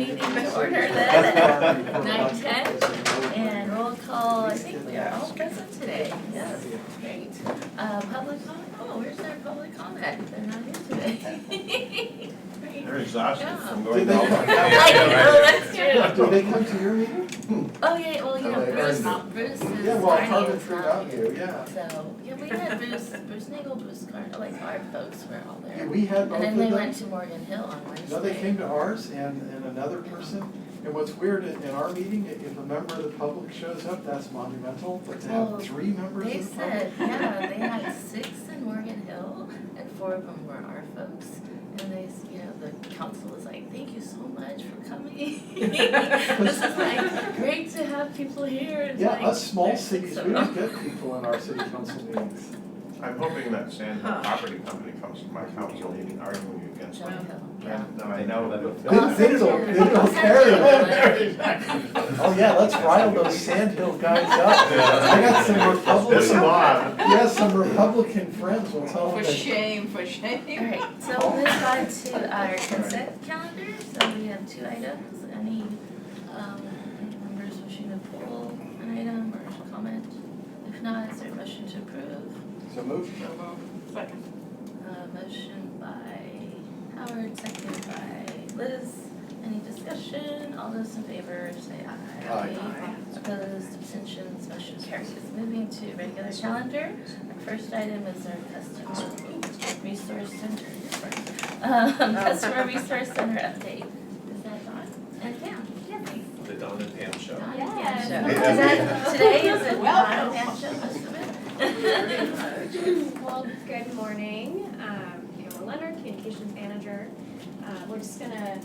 meeting to order then at 9:10, and roll call, I think we are all present today, yes, great. Public comment, oh, where's our public comment? They're not here today. Great. They're exhausted Yeah. from Did going they all come? over. That's true. Did they come to your meeting? Oh, yeah, well, you know, Bruce is. Yeah, well, Carney Carbon is Fruit not out here. here, yeah. So, yeah, we had Bruce Nagel, Bruce Carney, like our folks were all Yeah, there. we had both And of then they them. went to Morgan Hill on Wednesday. No, they came to ours and another person. And what's weird, in our meeting, if a member of the public shows up, that's monumental, but to Well, have 3 members They of the public. said, yeah, they had 6 in Morgan Hill, and 4 of them were our folks. And they, you know, the council was like, thank you so much for coming. This is like, great to have people here. It's Yeah, like, us small there's cities, 6 we of don't them. get people in our city council meetings. I'm hoping that Sand Hill Property Company comes to my council meeting arguing against John me. Hill, yeah. And then I know that They don't carry it. Oh yeah, let's rile those Sandhill guys up. I got some Republican, Piss 'em off. yeah, some Republican friends will tell them For that. shame, for shame. Alright, so we'll move on to our consent calendar, so we have 2 items, any members wishing to pull an item or comment? If not, is there a motion to approve? So move. Second. Motion by Howard, seconded by Liz. Any discussion? All those in favor say aye. Aye. Opposed, abstentions, motion carries. Moving to regular calendar. Our first item is our customer resource center. Customer resource center update. Is that Dawn and Pam? Yeah, thanks. The Dawn and Pam show. Dawn and Yes. Pam show. Is that today? Is it Dawn Welcome. and Pam show? Most of it. Well, good morning. Pamela Leonard, Communications Manager. We're just gonna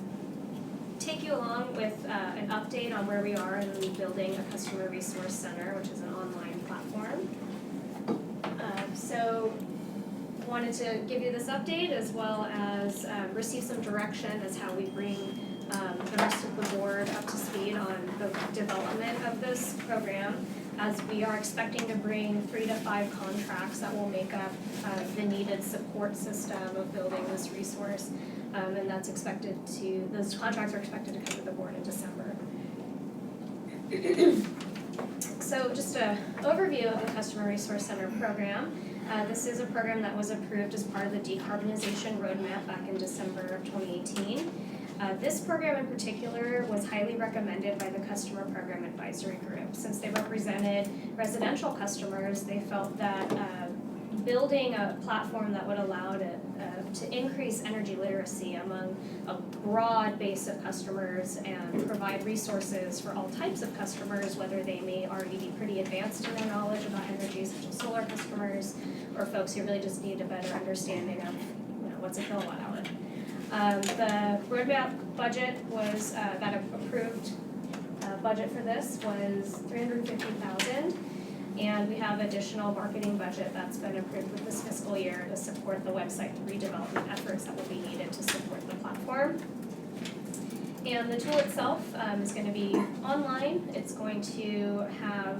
take you along with an update on where we are in building a Customer Resource Center, which is an online platform. So, wanted to give you this update as well as receive some direction as how we bring the rest of the board up to speed on the development of this program, as we are expecting to bring 3 to 5 contracts that will make up the needed support system of building this resource. And that's expected to, those contracts are expected to come to the board in December. So just an overview of the Customer Resource Center program. This is a program that was approved as part of the decarbonization roadmap back in December of 2018. This program in particular was highly recommended by the Customer Program Advisory Group. Since they represented residential customers, they felt that building a platform that would allow to increase energy literacy among a broad base of customers and provide resources for all types of customers, whether they may already be pretty advanced in their knowledge about energy, such as solar customers, or folks who really just need a better understanding of, you know, what's a kilowatt hour. The roadmap budget was, that approved budget for this was $350,000. And we have additional marketing budget that's been approved with this fiscal year to support the website redevelopment efforts that will be needed to support the platform. And the tool itself is going to be online. It's going to have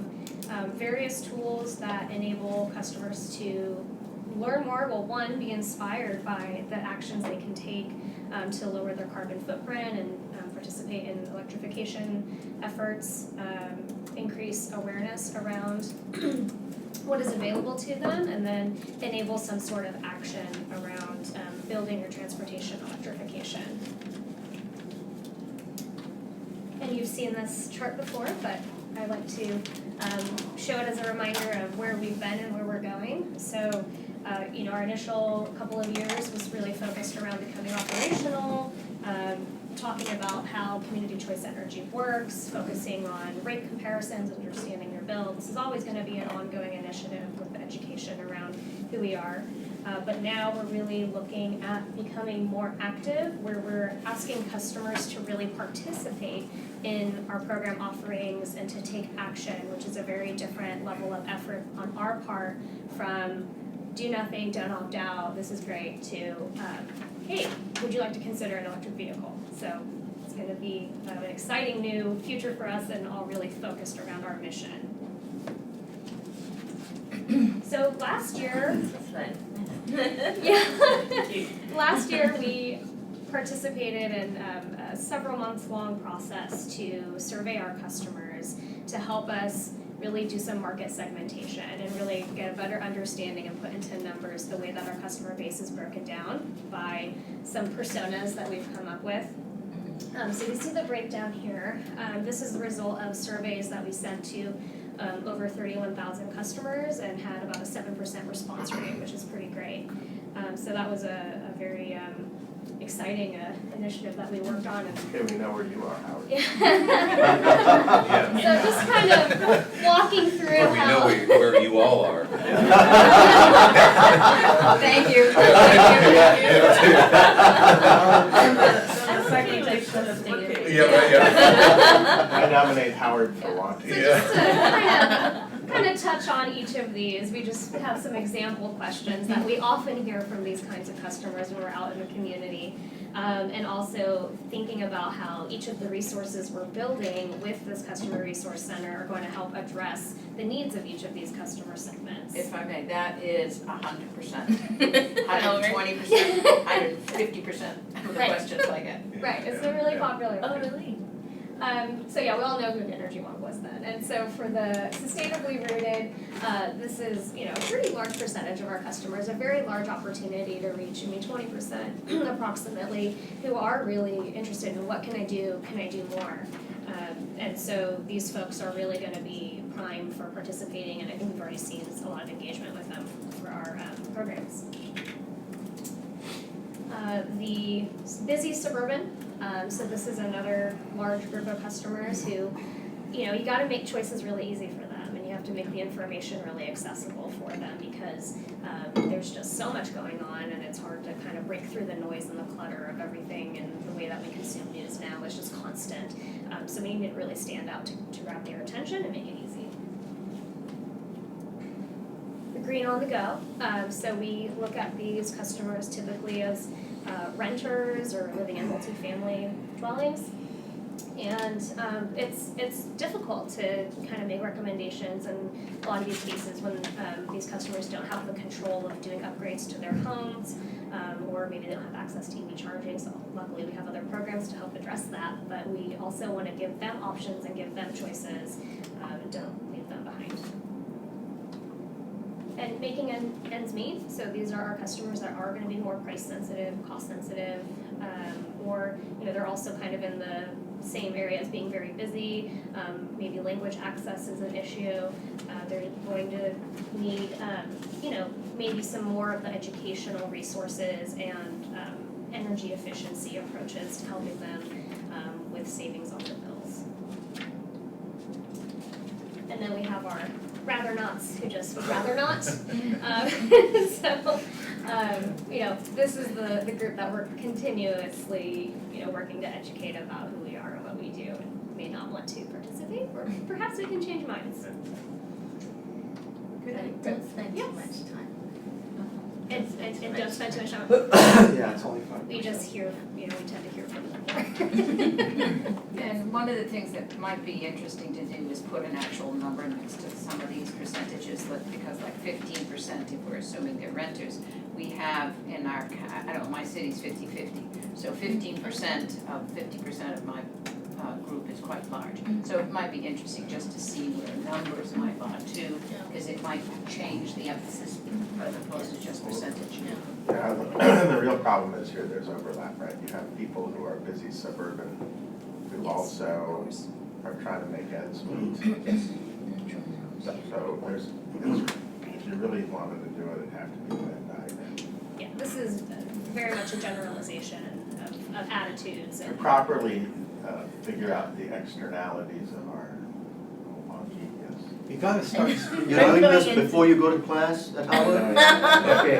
various tools that enable customers to learn more, well, one, be inspired by the actions they can take to lower their carbon footprint and participate in electrification efforts, increase awareness around what is available to them, and then enable some sort of action around building or transportation electrification. And you've seen this chart before, but I like to show it as a reminder of where we've been and where we're going. So, our initial couple of years was really focused around becoming operational, talking about how community choice energy works, focusing on rate comparisons, understanding your bill. This is always going to be an ongoing initiative with education around who we are. But now we're really looking at becoming more active, where we're asking customers to really participate in our program offerings and to take action, which is a very different level of effort on our part from do nothing, don't opt out, this is great, to hey, would you like to consider an electric vehicle? So it's going to be an exciting new future for us and all really focused around our mission. So last year, This is fun. last year we participated in a several months long process to survey our customers to help us really do some market segmentation and really get a better understanding and put into numbers the way that our customer base is broken down by some personas that we've come up with. So you see the breakdown here. This is the result of surveys that we sent to over 31,000 customers and had about a 7% response rate, which is pretty great. So that was a very exciting initiative that we worked on. And Okay, we know where you are, Howard. So just kind of walking through Well, we know how. where you all are. Thank you. I'm pretty much updated. Yeah, right, yeah. I nominate Howard for walking. So just to kind of touch on each of these, we just have some example questions that we often hear from these kinds of customers when we're out in the community. And also thinking about how each of the resources we're building with this Customer Resource Center are going to help address the needs of each of these customer segments. If I may, that is 100%, 120%, 150% of the Right. questions I get. Right, it's a really popular Oh, one. really? So yeah, we all know who Energy One was then. And so for the sustainably rooted, this is, a pretty large percentage of our customers, a very large opportunity to reach, 20% approximately, who are really interested in what can I do more? And so these folks are really gonna be prime for participating, and I think we've already seen a lot of engagement with them for our programs. The busy suburban, so this is another large group of customers who, you gotta make choices really easy for them, and you have to make the information really accessible for them because there's just so much going on, and it's hard to kind of break through the noise and the clutter of everything, and the way that we consume news now is just constant. So we need to really stand out to grab their attention and make it easy. The green on the go, so we look at these customers typically as renters or living in multifamily dwellings. And it's difficult to kind of make recommendations in a lot of these cases when these customers don't have the control of doing upgrades to their homes, or maybe they don't have access to EV charging. So luckily we have other programs to help address that, but we also want to give them options and give them choices, and don't leave them behind. And making ends meet, so these are our customers that are gonna be more price sensitive, cost sensitive, or, they're also kind of in the same area as being very busy, maybe language access is an issue, they're going to need, maybe some more of the educational resources and energy efficiency approaches to helping them with savings on their bills. And then we have our rather nots who just would rather not. So, this is the group that we're continuously, working to educate about who we are and what we do, and may not want to participate, or perhaps we can change minds. But don't spend too much time. And don't spend too much time. Yeah, it's only 5%. We just hear, we tend to hear from them more. And one of the things that might be interesting to do is put an actual number next to some of these percentages, because like 15%, if we're assuming they're renters, we have in our, my city's 50-50. So 15% of 50% of my group is quite large. So it might be interesting just to see where numbers might lie too, because it might change the emphasis as opposed to just percentage. Yeah, the real problem is here, there's overlap, right? You have people who are busy suburban, who also are trying to make ends meet. So there's, if you really wanted to do it, it'd have to be Venn diagram. Yeah, this is very much a generalization of attitudes To and. properly figure out the externalities of our wonkiness. You gotta start, You're doing this before you go to class at Howard? Okay.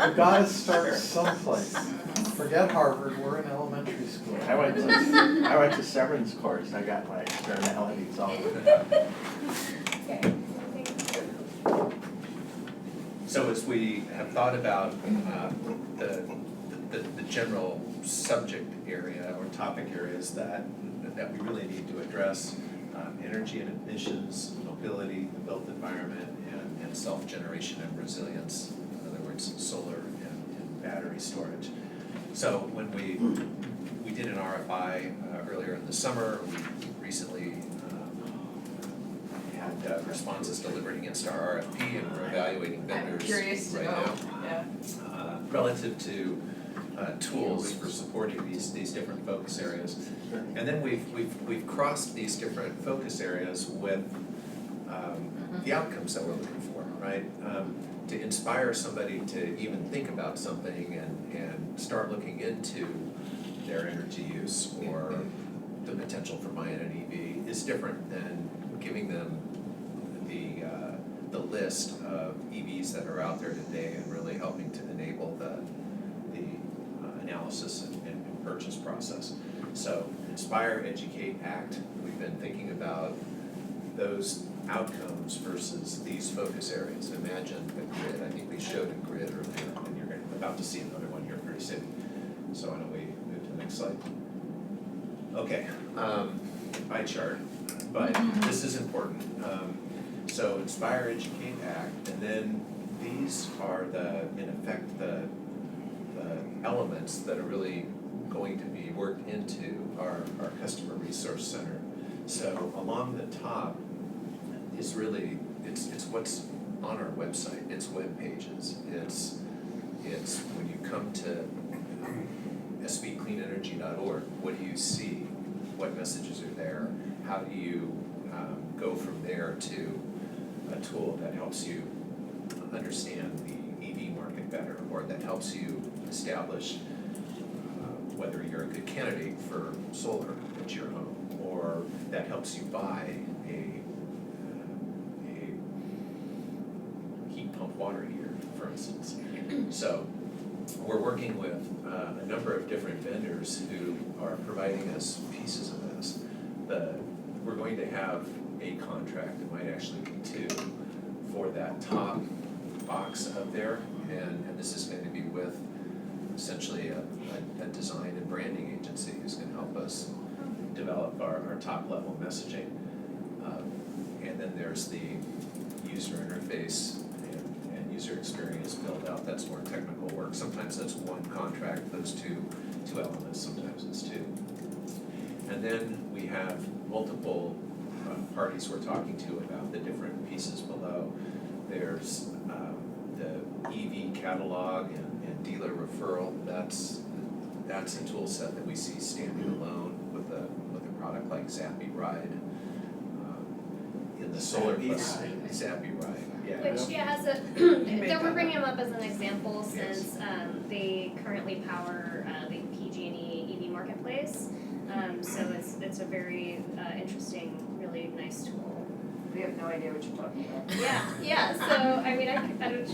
you gotta start someplace. Forget Harvard, we're in elementary school. I went to Severin's course, I got my externalities all worked out. Okay. So as we have thought about the general subject area or topic areas that we really need to address, energy and emissions, mobility, the built environment, and self-generation and resilience, in other words, solar and battery storage. So when we did an RFI earlier in the summer, we recently had responses delivered against our RFP, and we're evaluating vendors Curious to right know, now. Relative to tools for supporting these different focus areas. And then we've crossed these different focus areas with the outcomes that we're looking for, right? To inspire somebody to even think about something and start looking into their energy use or the potential for buying an EV is different than giving them the list of EVs that are out there today and really helping to enable the analysis and purchase process. So inspire, educate, act. We've been thinking about those outcomes versus these focus areas. Imagine a grid. I think we showed a grid earlier, and you're about to see another one here pretty soon. So why don't we move to the next slide? Okay, pie chart, but this is important. So inspire, educate, act, and then these are in effect, the elements that are really going to be worked into our customer resource center. So along the top is really, it's what's on our website, it's web pages, it's when you come to svcleanenergy.org, what do you see? What messages are there? How do you go from there to a tool that helps you understand the EV market better, or that helps you establish whether you're a good candidate for solar at your home, or that helps you buy a heat pump water heater, for instance. So we're working with a number of different vendors who are providing us pieces of this. We're going to have a contract, it might actually be two, for that top box up there, and this is going to be with essentially a design and branding agency who's going to help us develop our top level messaging. And then there's the user interface and user experience build out. That's more technical work. Sometimes that's one contract, those two elements, sometimes it's two. And then we have multiple parties we're talking to about the different pieces below. There's the EV catalog and dealer referral. That's a tool set that we see standing alone with a product like Zappy Ride. In the solar plus Zappy Ride, yeah. Which, has a, we're bringing them up as an example since they currently power the PG&E EV marketplace. So it's a very interesting, really nice tool. We have no idea what you're talking about. Yeah, so, I mean, I don't.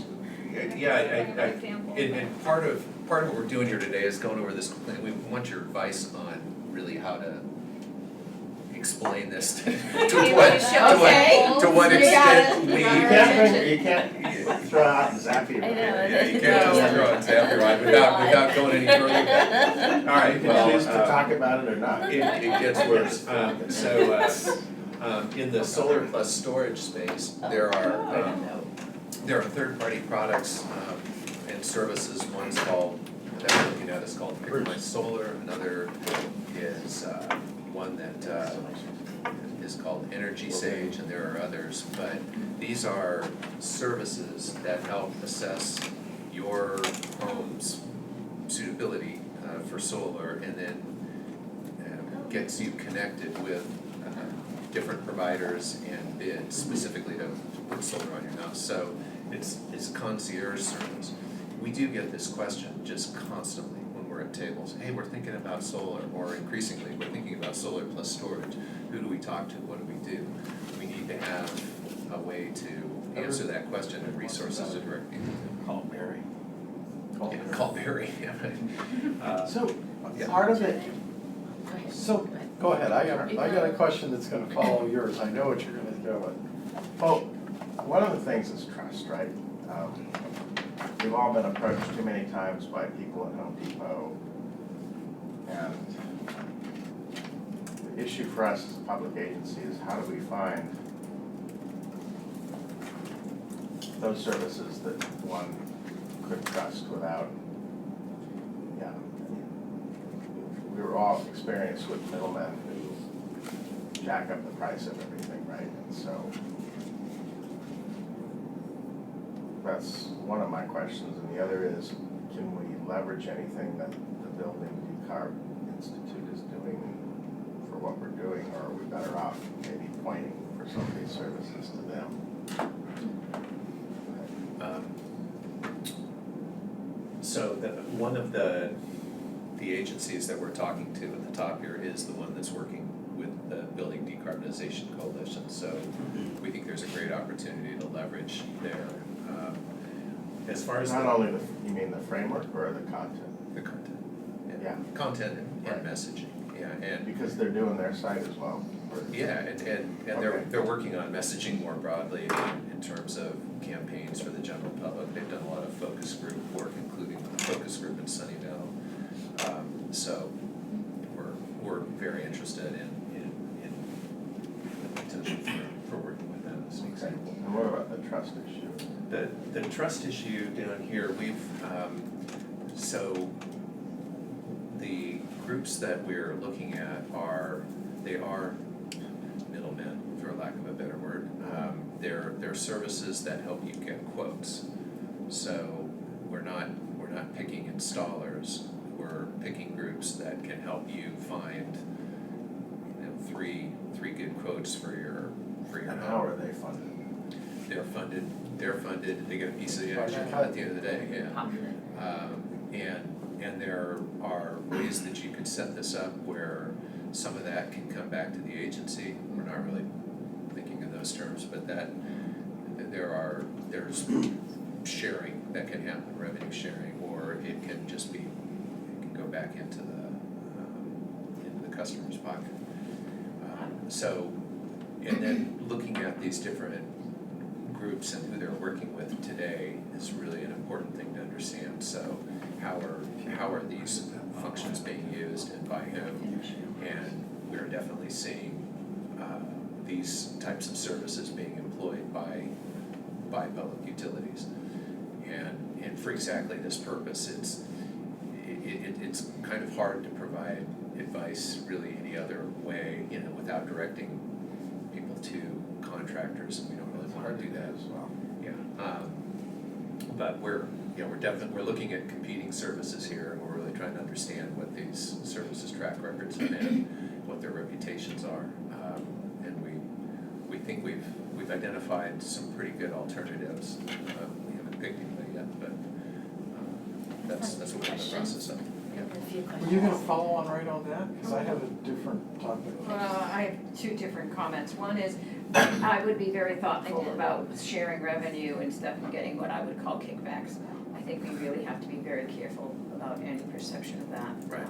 And part of what we're doing here today is going over this, we want your advice on really how to explain this to what extent we. You can't throw out the Zappy. I know. Yeah, you can't just throw it Zappy Ride without going any further. All right, You can well, choose to talk about it or not. it gets worse. In the solar plus storage space, there are third-party products and services. One's called, that we're looking at is called Pick My Solar. Another is one that is called Energy Sage, and there are others. But these are services that help assess your home's suitability for solar, and then gets you connected with different providers and bids specifically to put solar on your house. So it's concierge service. We do get this question just constantly when we're at tables. Hey, we're thinking about solar, or increasingly, we're thinking about solar plus storage. Who do we talk to? What do we do? We need to have a way to answer that question and resources to direct people to. Call Barry. Call Barry. So, part of it, so, go ahead, I got a question that's gonna follow yours, I know what you're gonna go with. Well, one of the things is trust, right? We've all been approached too many times by people at Home Depot. And the issue for us as a public agency is how do we find those services that one could trust without, all experienced with middlemen who jack up the price of everything, right? And so that's one of my questions, and the other is, can we leverage anything that the Building Decarb Institute is doing for what we're doing, or are we better off maybe pointing for some of these services to them? So one of the agencies that we're talking to at the top here is the one that's working with the Building Decarbonization Coalition. So we think there's a great opportunity to leverage there. As far as Not only you mean the framework or the content? the content. Yeah. Content and Right. messaging, yeah, and Because they're doing their site as well? or- yeah, and they're working on messaging more broadly in terms of campaigns for the general public. They've done a lot of focus group work, including a focus group in Sunnyvale. So we're very interested in the potential for working with them as an example. And what about the trust issue? The trust issue down here, we've, so the groups that we're looking at they are middlemen, for lack of a better word. They're services that help you get quotes. So we're not picking installers, we're picking groups that can help you find, three good quotes for your And home. how are they funded? They're funded, they get a piece of the action at the end of the day, yeah. And there are ways that you could set this up where some of that can come back to the agency. We're not really thinking in those terms, but there's sharing that can happen, revenue sharing, or it can just be, it can go back into the customer's pocket. So, and then looking at these different groups and who they're working with today is really an important thing to understand. So how are these functions being used and by whom? And we're definitely seeing these types of services being employed by public utilities. And for exactly this purpose, it's kind of hard to provide advice really any other way, without directing people to contractors, and we don't really want to do that. as well. Yeah, but we're looking at competing services here, and we're really trying to understand what these services track records have been, what their reputations are, and we think we've identified some pretty good alternatives. We haven't picked anybody yet, but that's what we're in the process of. I have a few Were questions. you gonna follow on right on that? Because I have a different topic. I have two different comments. One is, I would be very thoughtful about sharing revenue instead of getting what I would call kickbacks. I think we really have to be very careful about any perception of that. Right.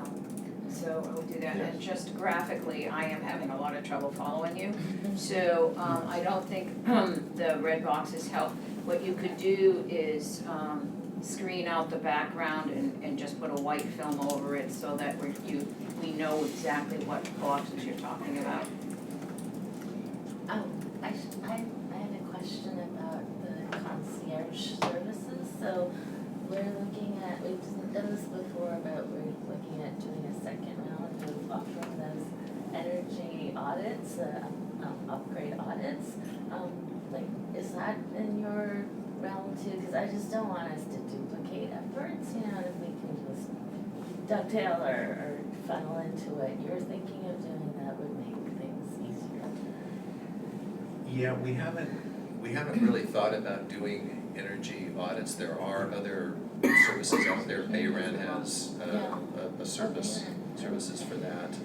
So I would do that, and Yes. just graphically, I am having a lot of trouble following you. So, I don't think, the red boxes help. What you could do is, screen out the background and just put a white film over it so that we know exactly what boxes you're talking about. Oh, I had a question about the concierge services. So we're looking at, we've done this before, but we're looking at doing a second round of offering those energy audits, upgrade audits. Is that in your realm too? Because I just don't want us to duplicate efforts, if we can just dovetail or funnel into what you're thinking of doing, that would make things easier. Yeah, we haven't really thought about doing energy audits. There are other services out there. PayRent has a services for that.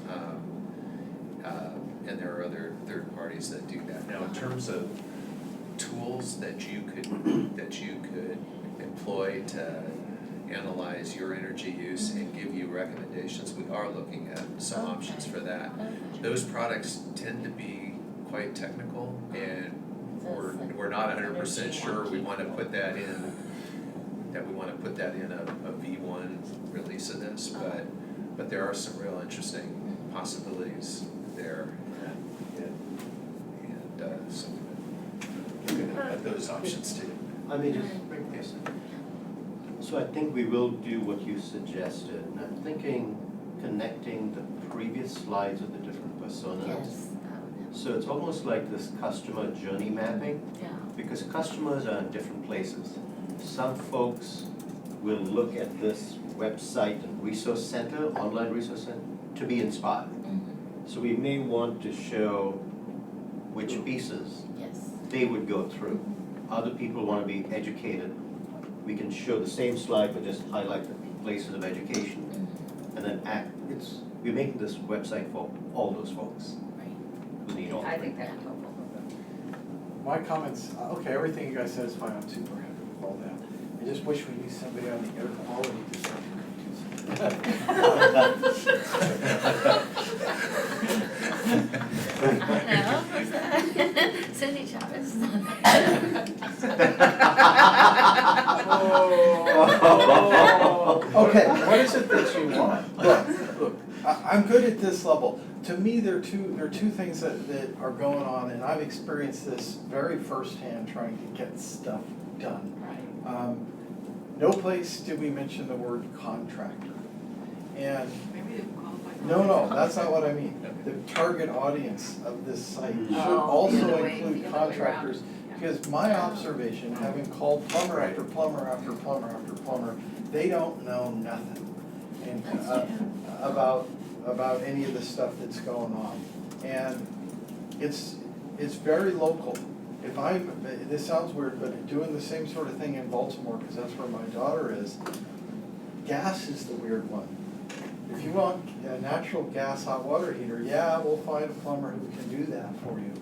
And there are other third parties that do that. Now, in terms of tools that you could employ to analyze your energy use and give you recommendations, we are looking at some options for that. Those products tend to be quite technical, and we're not 100% sure we want to put that in, a V1 release of this, but there are some real interesting possibilities there, and so we're looking at those options too. I may just bring this. So I think we will do what you suggested, and I'm thinking connecting the previous slides with the different personas? Yes, So it's almost like this customer journey mapping, yeah. because customers are in different places. Some folks will look at this website and resource center, online resource center, to be inspired. So we may want to show which pieces Yes. they would go through. Other people want to be educated. We can show the same slide but just highlight the places of education. And then we're making this website for all those folks Right. who need all. I think that'd be helpful. My comments, okay, everything you guys said is fine, I'm super happy with all that. I just wish we knew somebody on the air quality to start No, who's that? Cindy Chavez is on Okay, what is it that you want? Look, I'm good at this level. To me, there are two things that are going on, and I've experienced this very firsthand trying to get stuff done. Right. No place did we mention the word contractor. And Maybe they qualify. no, that's not what I mean. The target audience of this site should also the other way include around. contractors. Because my observation, having called plumber after plumber after plumber after plumber, they don't know nothing. And about any of the stuff that's going on. And it's very local. This sounds weird, but doing the same sort of thing in Baltimore, because that's where my daughter is, gas is the weird one. If you want a natural gas hot water heater, yeah, we'll find a plumber who can do that for you.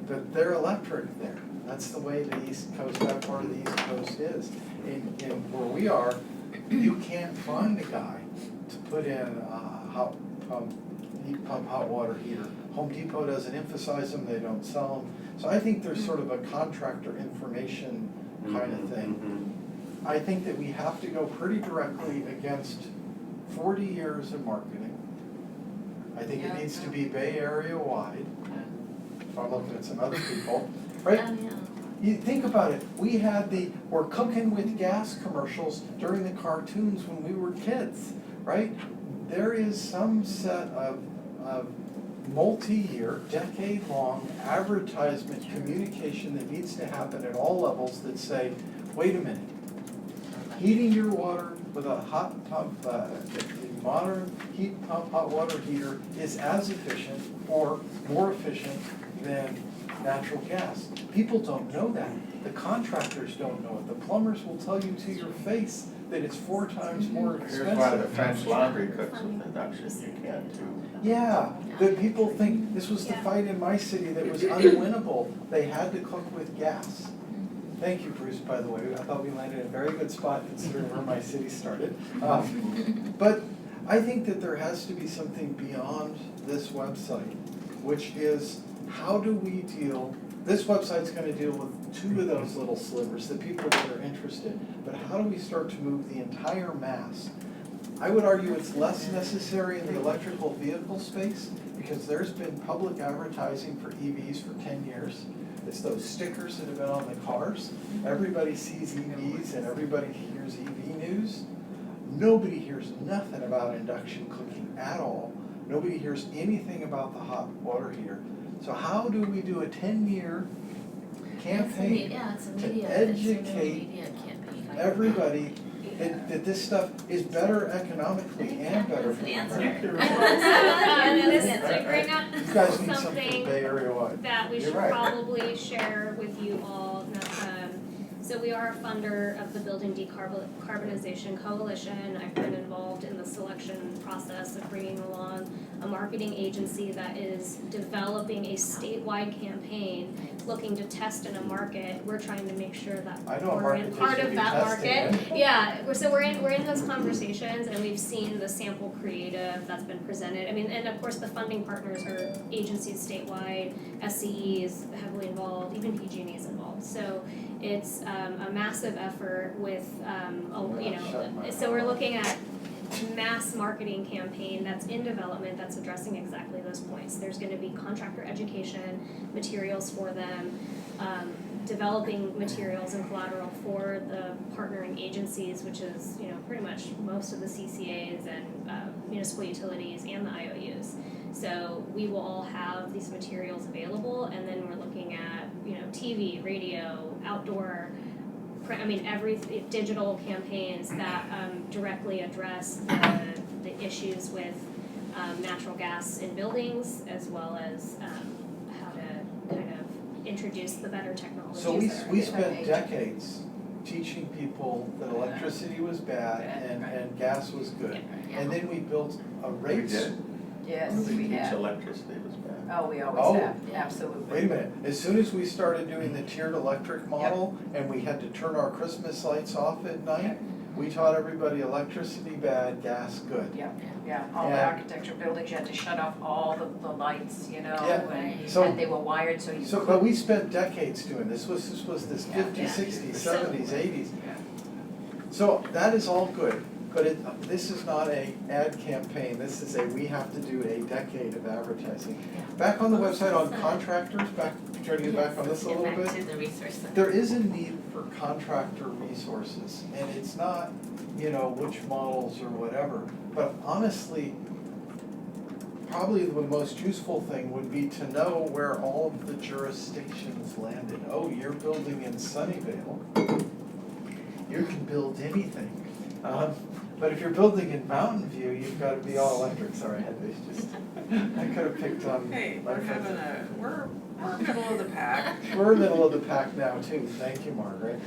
But they're electric there. That's the way the East Coast, that part of the East Coast is. In where we are, you can't find a guy to put in a heat pump hot water heater. Home Depot doesn't emphasize them, they don't sell them. So I think there's sort of a contractor information kind of thing. I think that we have to go pretty directly against 40 years of marketing. I think it needs to be Bay Area wide. If I'm looking at some other people, right? Oh, yeah. You think about it, we had we're cooking with gas commercials during the cartoons when we were kids, right? There is some set of multi-year, decade-long advertisement communication that needs to happen at all levels that say, wait a minute, heating your water with a hot pump, modern heat pump hot water heater is as efficient or more efficient than natural gas. People don't know that. The contractors don't know it. The plumbers will tell you to your face that it's 4 times more expensive. Here's why the French laundry cooks with induction, you can't do. Yeah, but people think, this was the fight in my city that was unwinnable. They had to cook with gas. Thank you, Bruce, by the way. I thought we landed in a very good spot considering where my city started. But I think that there has to be something beyond this website, which is how do we deal, this website's going to deal with 2 of those little slivers, the people that are interested, but how do we start to move the entire mass? I would argue it's less necessary in the electrical vehicle space because there's been public advertising for EVs for 10 years. It's those stickers that have been on the cars. Everybody sees EVs and everybody hears EV news. Nobody hears nothing about induction cooking at all. Nobody hears anything about the hot water heater. So how do we do a 10-year campaign It's a to media educate campaign. everybody that this stuff is better economically and better for the That's environment? To bring up You guys need something something Bay Area wide. that we You're should right. probably share with you all. So we are a funder of the Building Decarbonization Coalition. I've been involved in the selection process of bringing along a marketing agency that is developing a statewide campaign looking to test in a market. We're trying to make sure that I know a we're market in they part should of be that testing market. Yeah, we're in those conversations, and we've seen the sample creative that's been presented. I mean, and of course the funding partners are agencies statewide, SCE is heavily involved, even PG&E is involved. So it's a massive effort with, so we're looking at mass marketing campaign that's in development that's addressing exactly those points. There's gonna be contractor education, materials for them, developing materials and collateral for the partnering agencies, which is, pretty much most of the CCAs and municipal utilities and the IOUs. So we will all have these materials available, and then we're looking at, TV, radio, outdoor, digital campaigns that directly address the issues with natural gas in buildings, as well as how to kind of introduce the better technologies So we that are we in spent age. decades teaching people that electricity was bad and gas was good. And then we built a rate. We did? Yes, We we teach have. electricity was bad. Oh, we Oh. always have, absolutely. Wait a minute, as soon as we started doing the tiered electric model and we had to turn our Christmas lights off at night, we taught everybody electricity bad, gas good. Yeah, all the Yeah. architecture buildings, you had to shut off all the lights, Yeah. and they were wired so you So, couldn't. but we spent decades doing this, this was this Yeah. 50s, Yeah. 60s, 70s, 80s. Yeah. So that is all good, but this is not a ad campaign, this is we have to do a decade of advertising. Back on the website on contractors, trying to get back on this a little Yes, bit. let's get back to the resource center. There is a need for contractor resources, and it's not, which models or whatever, but honestly, probably the most useful thing would be to know where all of the jurisdictions landed. Oh, you're building in Sunnyvale, you can build anything. But if you're building in Mountain View, you've got to be all electric. Sorry, I could have picked on. Hey, my we're friends. we're middle of the pack. We're middle of the pack now too, thank you, Margaret.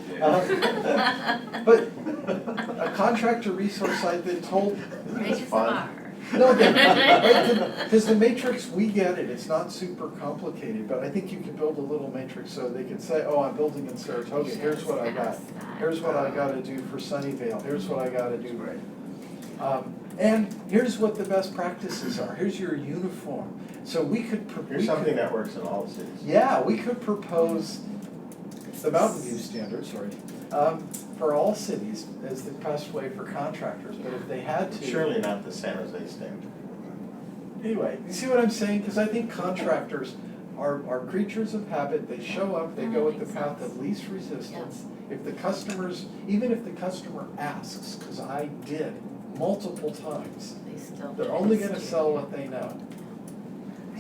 But a contractor resource I've been told, Raise the bar. no, because the matrix, we get it, it's not super complicated, but I think you can build a little matrix so they can say, oh, I'm building in Saratoga, here's what I got. Here's what I gotta do for Sunnyvale, here's what I gotta do. And here's what the best practices are, here's your uniform. So we could. Here's something that works in all cities. Yeah, we could propose the Mountain View standard, for all cities as the best way for contractors, but if they had to. Surely not the San Jose standard. Anyway, you see what I'm saying? Because I think contractors are creatures of habit, they show up, they go with the path of least resistance. If the customers, even if the customer asks, because I did multiple times, They still. they're only gonna sell what they know.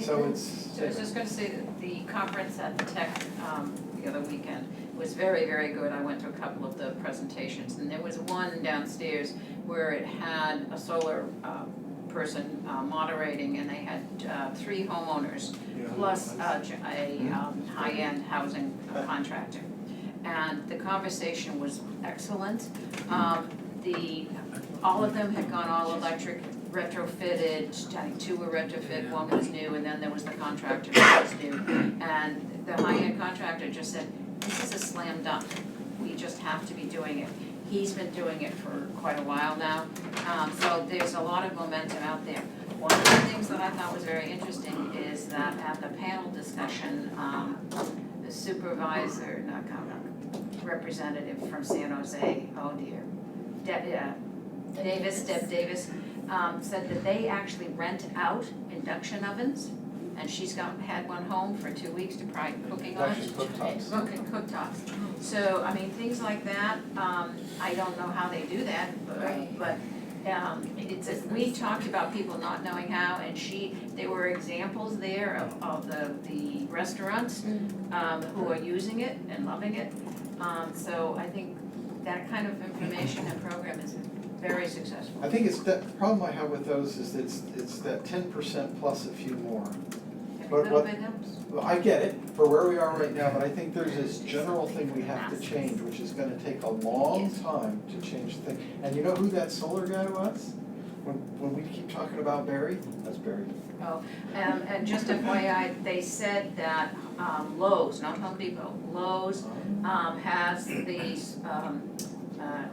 So it's. So I was just gonna say that the conference at Tech, the other weekend was very, very good. I went to a couple of the presentations, and there was one downstairs where it had a solar, person moderating, and they had 3 homeowners plus a high-end housing contractor. And the conversation was excellent. All of them had gone all electric, retrofitted, I think 2 were retrofit, 1 was new, and then there was the contractor that was new. And the high-end contractor just said, this is a slam dunk, we just have to be doing it. He's been doing it for quite a while now, so there's a lot of momentum out there. One of the things that I thought was very interesting is that at the panel discussion, the supervisor, representative from San Jose, oh dear, Deb Davis, said that they actually rent out induction ovens, and she's had one home for 2 weeks to try cooking on. Actually, cooktops. Cooktops. So, I mean, things like that, I don't know how they do that, but we talked about people not knowing how, and there were examples there of the restaurants who are using it and loving it. So I think that kind of information and program is very successful. I think it's the problem I have with those is it's that 10% plus a few more. Every little bit helps. Well, I get it for where we are right now, but I think there's this general thing we have to change, which is gonna take a long time to change the thing. And you know who that solar guy was? When we keep talking about Barry, that's Barry. Oh, and just FYI, they said that Lowe's, not Home Depot, Lowe's has these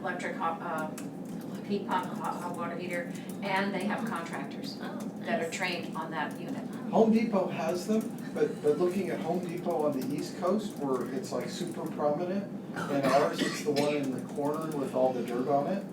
electric heat pump, hot water heater, and they have contractors Oh, that are nice. trained on that unit. Home Depot has them, but looking at Home Depot on the East Coast where it's like super prominent, and ours, it's the one in the corner with all the dirt on it.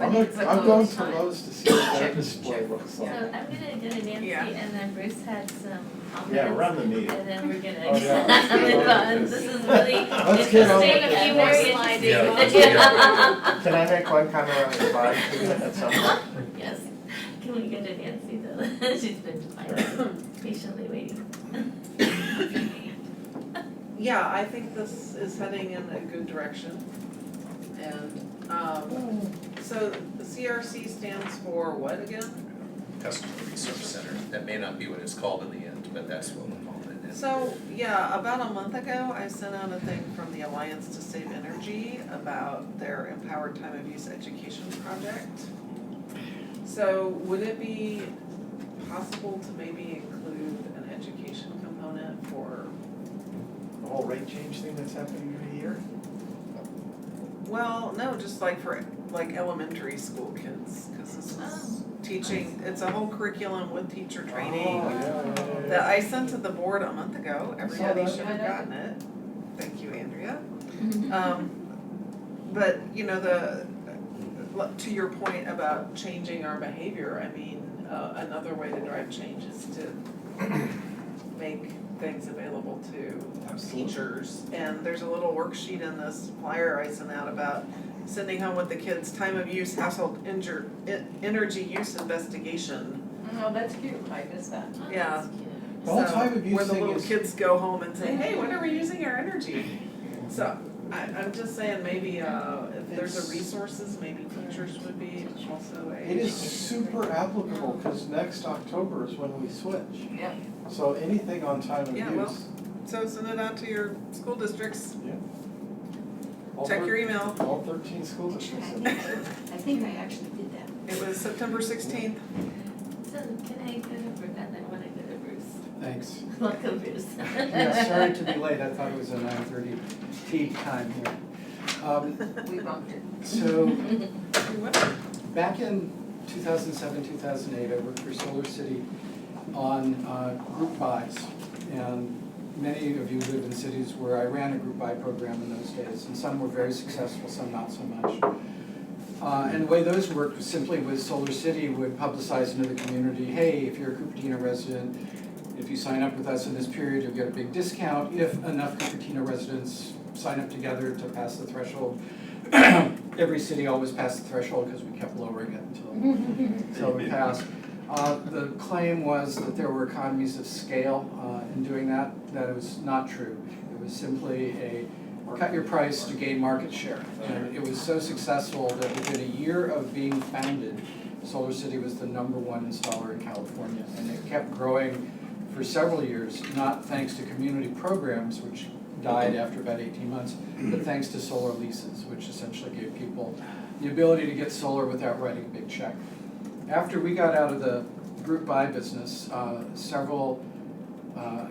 I'm going to Lowe's to see what their display looks So like. I'm gonna go to Nancy Yeah. and then Bruce had some comments. Yeah, run the meeting. And then we're gonna Oh, yeah. move on. This is really Let's get on interesting, with a it. few more Yeah. slides. Yeah. Can I make one comment on the slide at some point? Yes, can we go to Nancy though? She's been patiently waiting. Yeah, I think this is heading in a good direction. And, so the CRC stands for what again? Customer Resource Center, that may not be what it's called in the end, but that's what we're calling it. So, yeah, about a month ago, I sent out a thing from the Alliance to Save Energy about their Empowered Time of Use Education project. So would it be possible to maybe include an education component for, The whole rate change thing that's happening every year? well, no, just like for like elementary school kids, cause this is teaching, it's a whole curriculum with teacher training. Oh, yeah. That I sent to the board a month ago, everybody that. should have gotten it. Thank you, Andrea. But, you know, to your point about changing our behavior, I mean, another way to drive change is to make things available to Absolutely. teachers. And there's a little worksheet in this flyer I sent out about sending home with the kids' time of use household energy use investigation. Oh, that's cute, I missed that. Oh, Yeah. that's cute. The whole So, time of use where the thing little is- kids go home and say, hey, when are we using our energy? So I'm just saying maybe if there's It's- a resources, maybe teachers would be also a. It is super applicable, because next October is when we switch. Yep. So anything on time of Yeah, well, use. So send it out to your school districts, all check thir- your email. All 13 school districts. I think I actually did that. It was September 16th. So can I go to Bruce, and then when I go to Bruce? Thanks. Welcome, Bruce. Yeah, sorry to be late, I thought it was a 9:30 tea time here. We bumped it. So, What? back in 2007, 2008, I worked for Solar City on group buys. And many of you live in cities where I ran a group buy program in those days, and some were very successful, some not so much. And the way those worked was simply was Solar City would publicize into the community, hey, if you're a Cupertino resident, if you sign up with us in this period, you'll get a big discount. If enough Cupertino residents sign up together to pass the threshold, every city always passed the threshold because we kept lowering it until it passed. The claim was that there were economies of scale in doing that. That was not true. It was simply a cut your price to gain market share. And it was so successful that within a year of being founded, Solar City was the #1 installer in California. And it kept growing for several years, not thanks to community programs, which died after about 18 months, but thanks to solar leases, which essentially gave people the ability to get solar without writing a big check. After we got out of the group buy business, several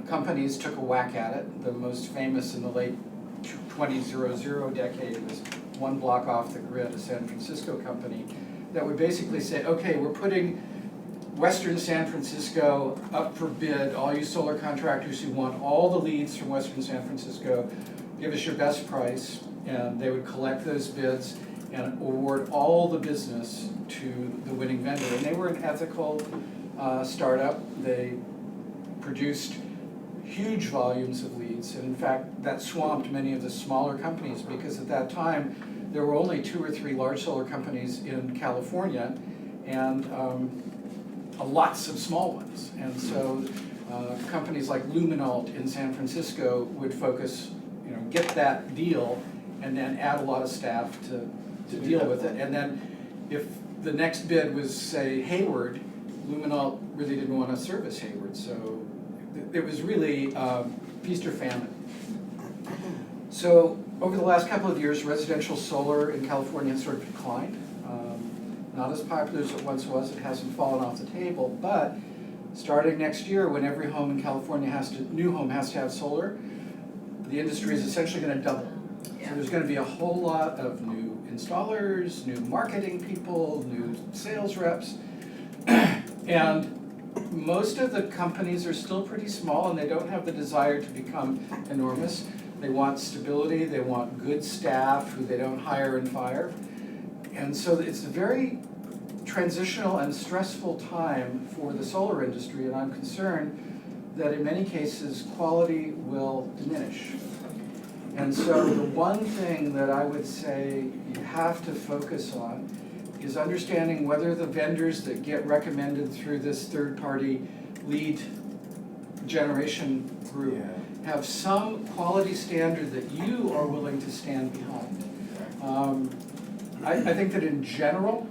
companies took a whack at it. The most famous in the late 2000 decade was one block off the grid, a San Francisco company that would basically say, okay, we're putting Western San Francisco up for bid. All you solar contractors who want all the leads from Western San Francisco, give us your best price. And they would collect those bids and award all the business to the winning vendor. And they were an ethical startup. They produced huge volumes of leads. And in fact, that swamped many of the smaller companies because at that time, there were only 2 or 3 large solar companies in California and lots of small ones. And so companies like Luminalt in San Francisco would focus, get that deal and then add a lot of staff to deal with it. And then if the next bid was, say, Hayward, Luminalt really didn't want to service Hayward. So it was really feast or famine. So over the last couple of years, residential solar in California has sort of declined. Not as popular as it once was. It hasn't fallen off the table. But starting next year, when every home in California new home has to have solar, the industry is essentially going to double. So there's gonna be a whole lot of new installers, new marketing people, new sales reps. And most of the companies are still pretty small and they don't have the desire to become enormous. They want stability, they want good staff who they don't hire and fire. And so it's a very transitional and stressful time for the solar industry, and I'm concerned that in many cases, quality will diminish. And so the one thing that I would say you have to focus on is understanding whether the vendors that get recommended through this third-party lead generation group have some quality standard that you are willing to stand behind. I think that in general,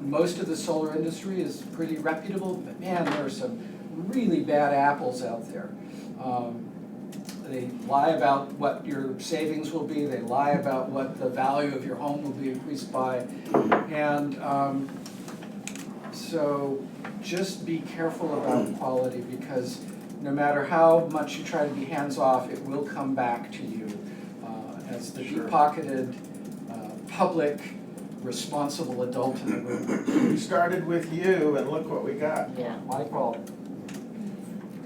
most of the solar industry is pretty reputable, but man, there are some really bad apples out there. They lie about what your savings will be, they lie about what the value of your home will be increased by. And so just be careful about quality, because no matter how much you try to be hands-off, it will come back to you as the deep-pocketed, public, responsible adult in the room. We started with you and look what we got. Yeah. My fault.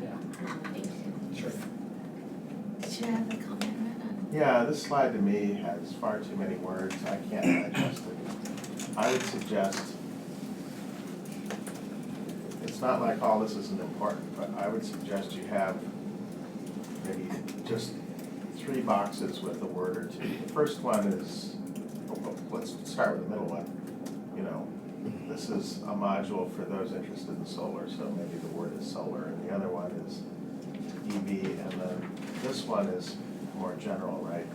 Yeah, Thank you. sure. Did you have a comment on? Yeah, this slide to me has far too many words, I can't digest it. I would suggest, it's not like all this isn't important, but I would suggest you have maybe just 3 boxes with a word or two. The first one is, let's start with the middle one. You know, this is a module for those interested in solar, so maybe the word is solar, and the other one is EB, and then this one is more general, right?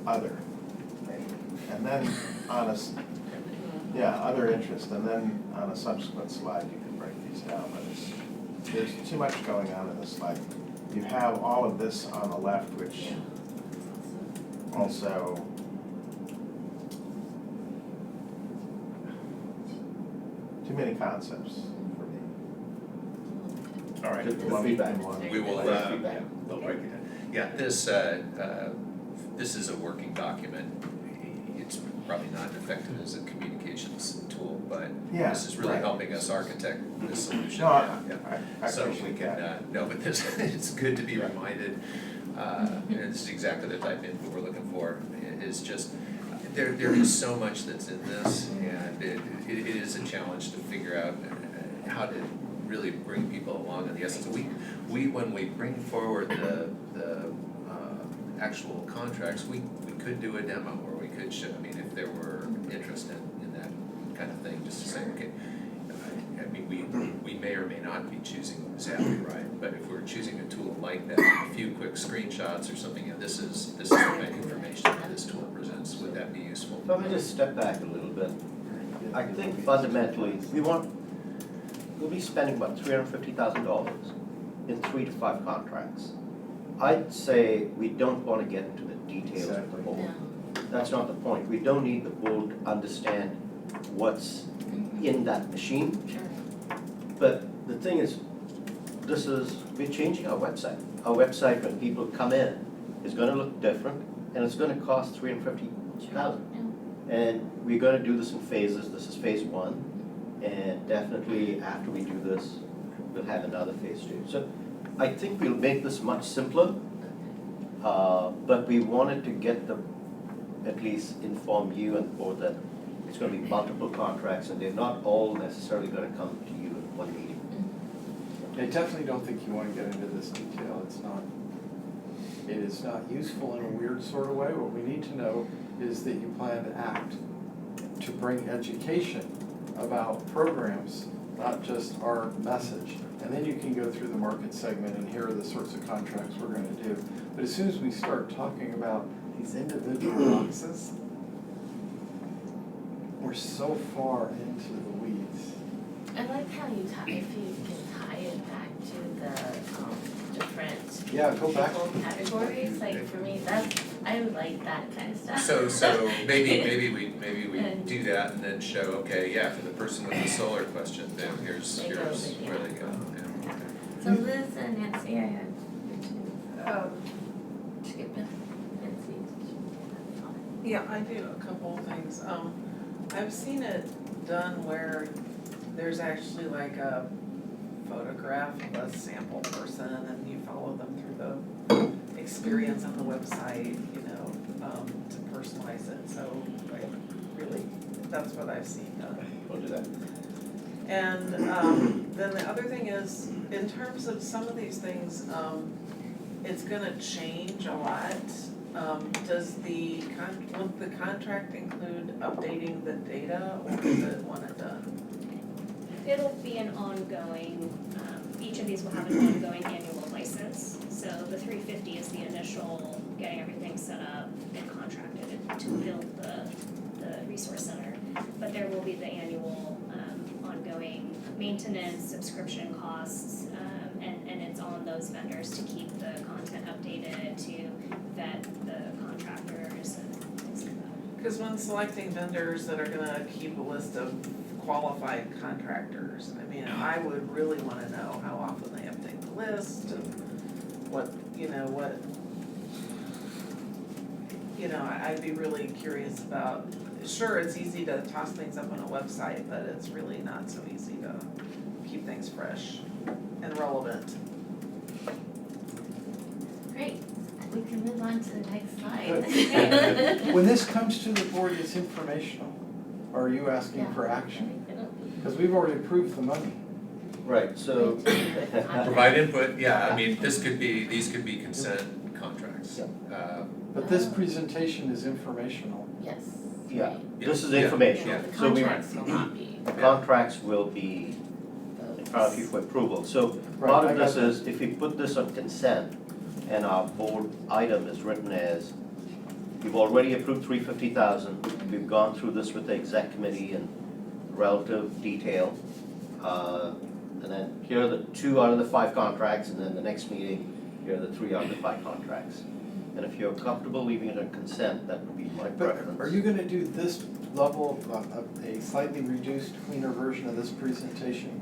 Other, maybe. And then on a, other interest, and then on a subsequent slide, you can break these down, but there's too much going on in this slide. You have all of this on the left, which also too many concepts for me. All right. Good Lump feedback. in one. We will, Feedback. we'll break it down. Yeah, this is a working document. It's probably not effective as a communications tool, but Yeah, this is really right. helping us architect this solution. No, Yeah. I So we appreciate can, that. no, but this, it's good to be reminded, and this is exactly the type of input we're looking for. It's just, there is so much that's in this, and it is a challenge to figure out how to really bring people along in the essence. When we bring forward the actual contracts, we could do a demo, or we could show, I mean, if there were interest in that kind of thing, just to say, okay, I mean, we may or may not be choosing exactly right, but if we're choosing a tool like that, a few quick screenshots or something, this is the kind of information that this tool presents, would that be useful? Let me just step back a little bit. I think fundamentally, we'll be spending about $350,000 in 3 to 5 contracts. I'd say we don't want to get into the details of the board. That's not the point. We don't need the board to understand what's in that machine. But the thing is, we're changing our website. Our website, when people come in, is gonna look different, and it's gonna cost $350,000. And we're gonna do this in phases. This is phase 1, and definitely after we do this, we'll have another phase 2. So I think we'll make this much simpler, but we wanted to at least inform you and the board that it's gonna be multiple contracts, and they're not all necessarily gonna come to you in one meeting. I definitely don't think you want to get into this detail. It is not useful in a weird sort of way. What we need to know is that you plan to act to bring education about programs, not just our message. And then you can go through the market segment and here are the sorts of contracts we're going to do. But as soon as we start talking about these individual boxes, we're so far into the weeds. I like how you if you can tie it back to the different Go back. people categories, like for me, I would like that kind of stuff. So maybe we do that and then show, okay, yeah, for the person with the solar question, then here's They go where over they go. So Liz and Nancy, I had you two. Skip it. Yeah, I do a couple of things. I've seen it done where there's actually like a photograph of a sample person and you follow them through the experience on the website, you know, to personalize it. So like really, that's what I've seen done. We'll do that. And then the other thing is, in terms of some of these things, it's gonna change a lot. Does the would the contract include updating the data, or is it one and done? It'll be an ongoing, each of these will have an ongoing annual license. So the $350 is the initial, getting everything set up and contracted to build the resource center. But there will be the annual, ongoing maintenance, subscription costs, and it's on those vendors to keep the content updated, to vet the contractors and things like that. Because when selecting vendors that are gonna keep a list of qualified contractors, I mean, I would really wanna know how often they update the list and what, I'd be really curious about. Sure, it's easy to toss things up on a website, but it's really not so easy to keep things fresh and relevant. Great, we can move on to the next Good. When this comes to the board, it's informational. Or are you asking for action? Because we've already approved the money. Right, so. Provide input, yeah, I mean, these could be consent contracts. But this presentation is informational. Yes. Yeah, right. this is Yeah. information. Yeah. The So we, contracts will not be the contracts will be in front of you for approval. So part Right, of I this got is, if we put this on consent, and our board item is written as, we've already approved $350,000, we've gone through this with the exec committee in relative detail. And then here are the 2 out of the 5 contracts, and then the next meeting, here are the 3 out of the 5 contracts. And if you're comfortable leaving it on consent, that would be my But preference. are you gonna do this level of a slightly reduced, cleaner version of this presentation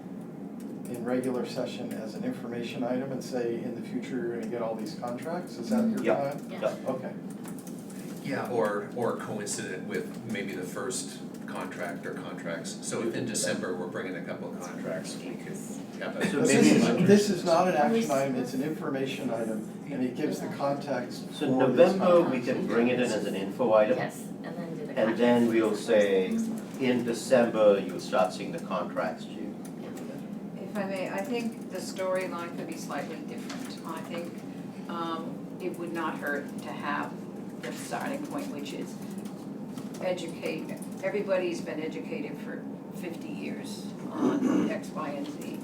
in regular session as an information item and say, in the future, you're gonna get all these contracts? Is that your Yeah. plan? Yeah. Okay. Yeah, or coincident with maybe the first contract or contracts. So if in December, we're bringing a couple of contracts, we could have a. So This maybe- is not an action item, it's an information item, and it gives the context for So this November, contract. we can bring it in as an info item. Yes, and then do the And contracts. then we'll say, in December, you'll start seeing the contracts due. If I may, I think the storyline could be slightly different. I think it would not hurt to have the starting point, which is educate, everybody's been educated for 50 years on X, Y, and Z.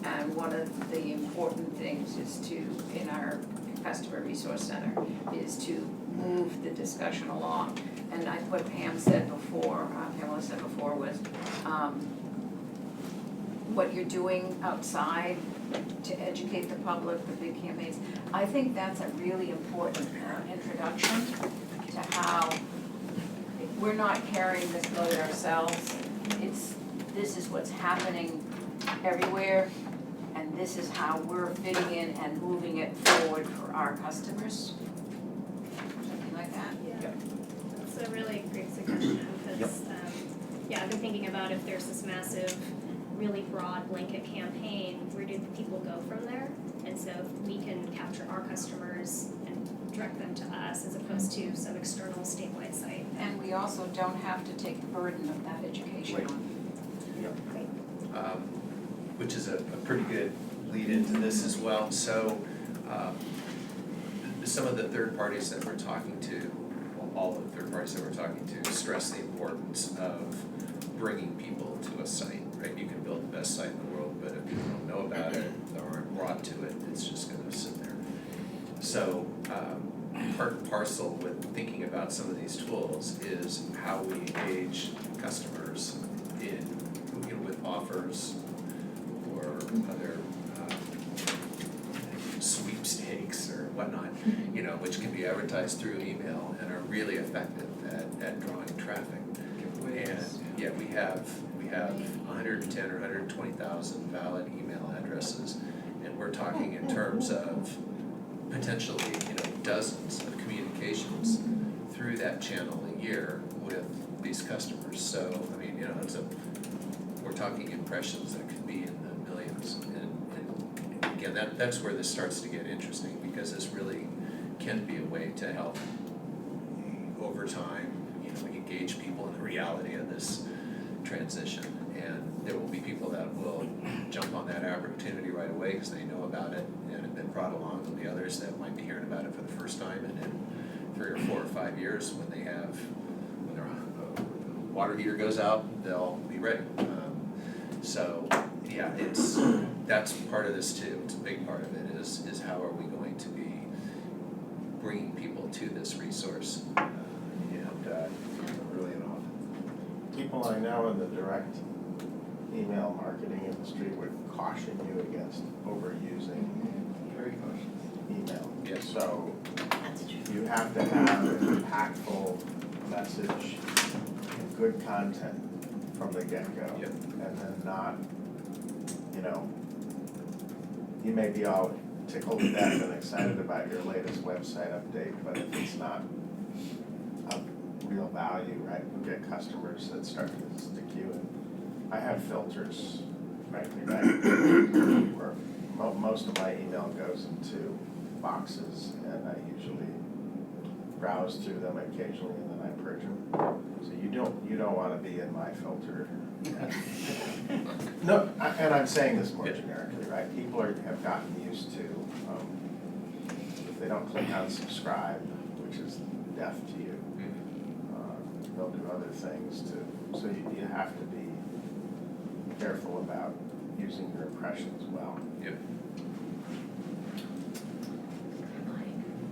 And one of the important things is to, in our Customer Resource Center, is to move the discussion along. And what Pamela said before was, what you're doing outside to educate the public, the big campaigns. I think that's a really important introduction to how we're not carrying this load ourselves. This is what's happening everywhere, and this is how we're fitting in and moving it forward for our customers. Something like that. Yeah, that's a really great suggestion, because, I've been thinking about if there's this massive, really broad blanket campaign, where do the people go from there? And so if we can capture our customers and direct them to us, as opposed to some external statewide site. And we also don't have to take the burden of that education Right. on. Which is a pretty good lead into this as well. So some of the third parties that we're talking to, well, all of the third parties that we're talking to stress the importance of bringing people to a site, right? You can build the best site in the world, but if people don't know about it or aren't brought to it, it's just gonna sit there. So part and parcel with thinking about some of these tools is how we engage customers in, with offers or other sweepstakes or whatnot, which can be advertised through email and are really effective at drawing traffic. And yeah, we have 110 or 120,000 valid email addresses, and we're talking in terms of potentially, dozens of communications through that channel a year with these customers. So, I mean, we're talking impressions that could be in the millions. And again, that's where this starts to get interesting, because this really can be a way to help over time, engage people in the reality of this transition. And there will be people that will jump on that opportunity right away because they know about it and have been brought along, and the others that might be hearing about it for the first time, and in 3 or 4 or 5 years when their water heater goes out, they'll be ready. So yeah, that's part of this too. It's a big part of it is how are we going to be bringing people to this resource, Really enough. People I know in the direct email marketing industry would caution you against overusing Very cautious. email. Yes. So That's true. you have to have an impactful message and good content from the get-go. Yep. And then not, you may be all tickled to death and excited about your latest website update, but if it's not of real value, right, you get customers that start to stick you in. I have filters, frankly, right, where most of my email goes into boxes, and I usually browse through them occasionally, and then I purge them. So you don't want to be in my filter. No, and I'm saying this more generically, right? People have gotten used to, if they don't click on subscribe, which is death to you, they'll do other things too. So you have to be careful about using your impressions well. Yep.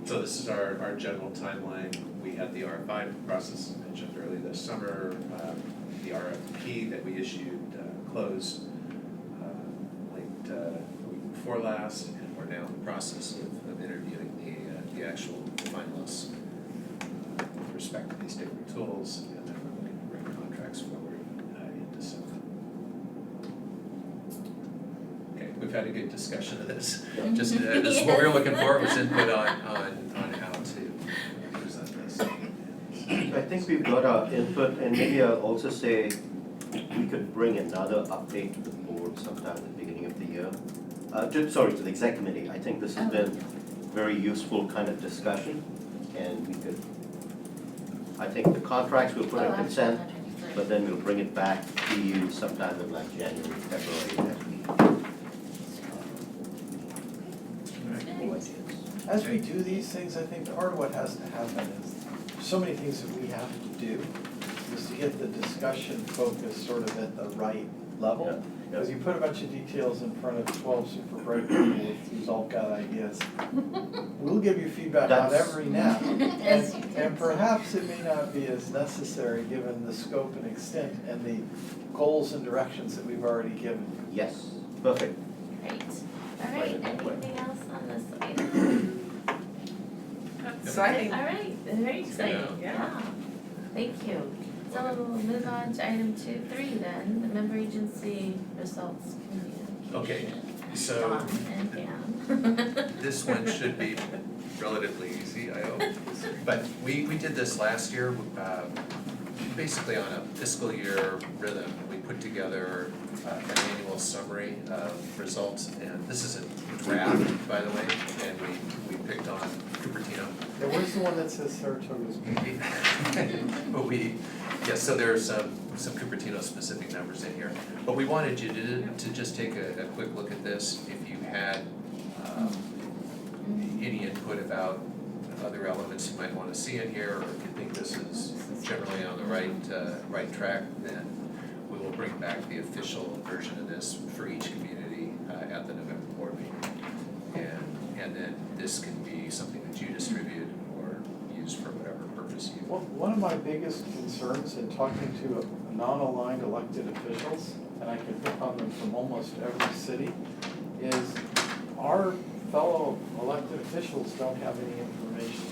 So this is our general timeline. We had the RFI process mentioned earlier this summer. The RFP that we issued closed late the week before last, and we're now in the process of interviewing the actual finalists with respect to these different tools, and then we're looking to bring contracts forward in December. Okay, we've had a good discussion of this. Just this is what we were looking for, was input on how to present this. I think we've got our input, and maybe I'll also say we could bring another update to the board sometime at the beginning of the year. To the exec committee. I think this has been very useful kind of discussion, and we could, I think the contracts we'll put on consent, but then we'll bring it back to you sometime in like January, February next week. As we do these things, I think part of what has to happen is, so many things that we have to do, is to get the discussion focused sort of at the right level. Because you put a bunch of details in front of 12 super bright people who's all got ideas. We'll give you feedback on every now. Yes, you And perhaps it may not be as necessary given the scope and extent and the goals and directions that we've already given you. Yes, perfect. Great. All right, anything else on this item? Exciting. All right, very exciting, yeah. Thank you. So we'll move on to item 2.3 then, the member agency results communication. Okay, so Dawn and Dan. this one should be relatively easy, I hope. But we did this last year, basically on a fiscal year rhythm. We put together an annual summary of results, and this is a draft, by the way, and we picked on Cupertino. Yeah, where's the one that says Saratoga's? But so there's some Cupertino specific numbers in here. But we wanted you to just take a quick look at this. If you had any input about other elements you might want to see in here, or if you think this is generally on the right track, then we will bring back the official version of this for each community at the November board meeting. And then this can be something that you distribute or use for whatever purpose you want. One of my biggest concerns in talking to non-aligned elected officials, and I can pick on them from almost every city, is our fellow elected officials don't have any information.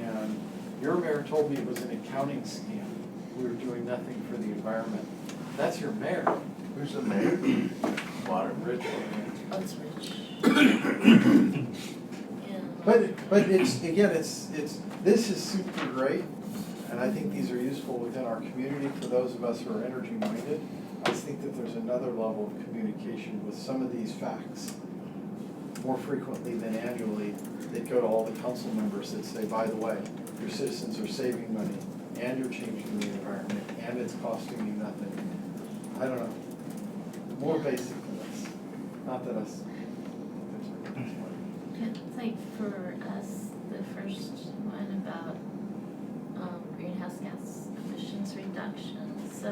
And your mayor told me it was an accounting scam. We were doing nothing for the environment. That's your mayor. Who's the mayor? Water. Rich. Oh, it's Rich. Yeah. But it's, again, it's, this is super great, and I think these are useful within our community for those of us who are energy minded. I just think that there's another level of communication with some of these facts more frequently than annually that go to all the council members that say, by the way, your citizens are saving money, and you're changing the environment, and it's costing you nothing. I don't know, more basic than this, not that us. It's like for us, the first one about greenhouse gas emissions reduction. So,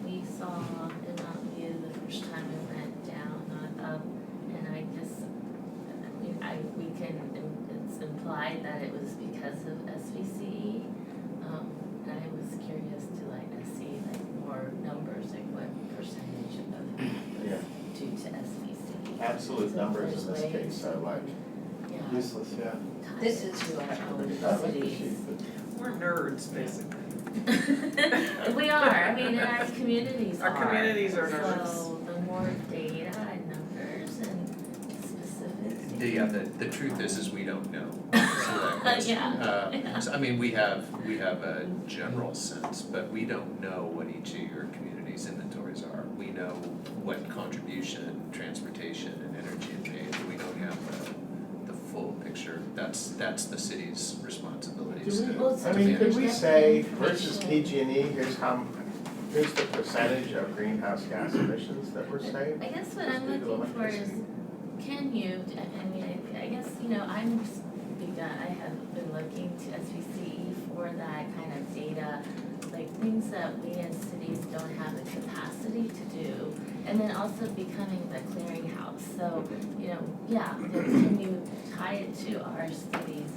we saw in Mountain View the first time we went down, not up, and it's implied that it was because of SVCE. And I was curious to see more numbers, what percentage of it Yeah. was due to SVCE. Absolute numbers in this case are like, Yeah. Useless, yeah. This is who our own I like the cities. sheet, but We're nerds, basically. We are, our communities Our are. communities are nerds. So the more data and numbers and specifics. The truth is we don't know. So that question. Yeah. So we have a general sense, but we don't know what each of your community's inventories are. We know what contribution, transportation, and energy it made, but we don't have the full picture. That's the city's responsibilities Do we- to Well, so manage. could we there's say definitely versus information. PG&E, here's the percentage of greenhouse gas emissions that were saved? I guess what Just I'm due to looking for is, electricity. can you, I guess, I have been looking to SVCE for that kind of data, things that we as cities don't have the capacity to do, and then also becoming the clearinghouse. So, can you tie it to our cities?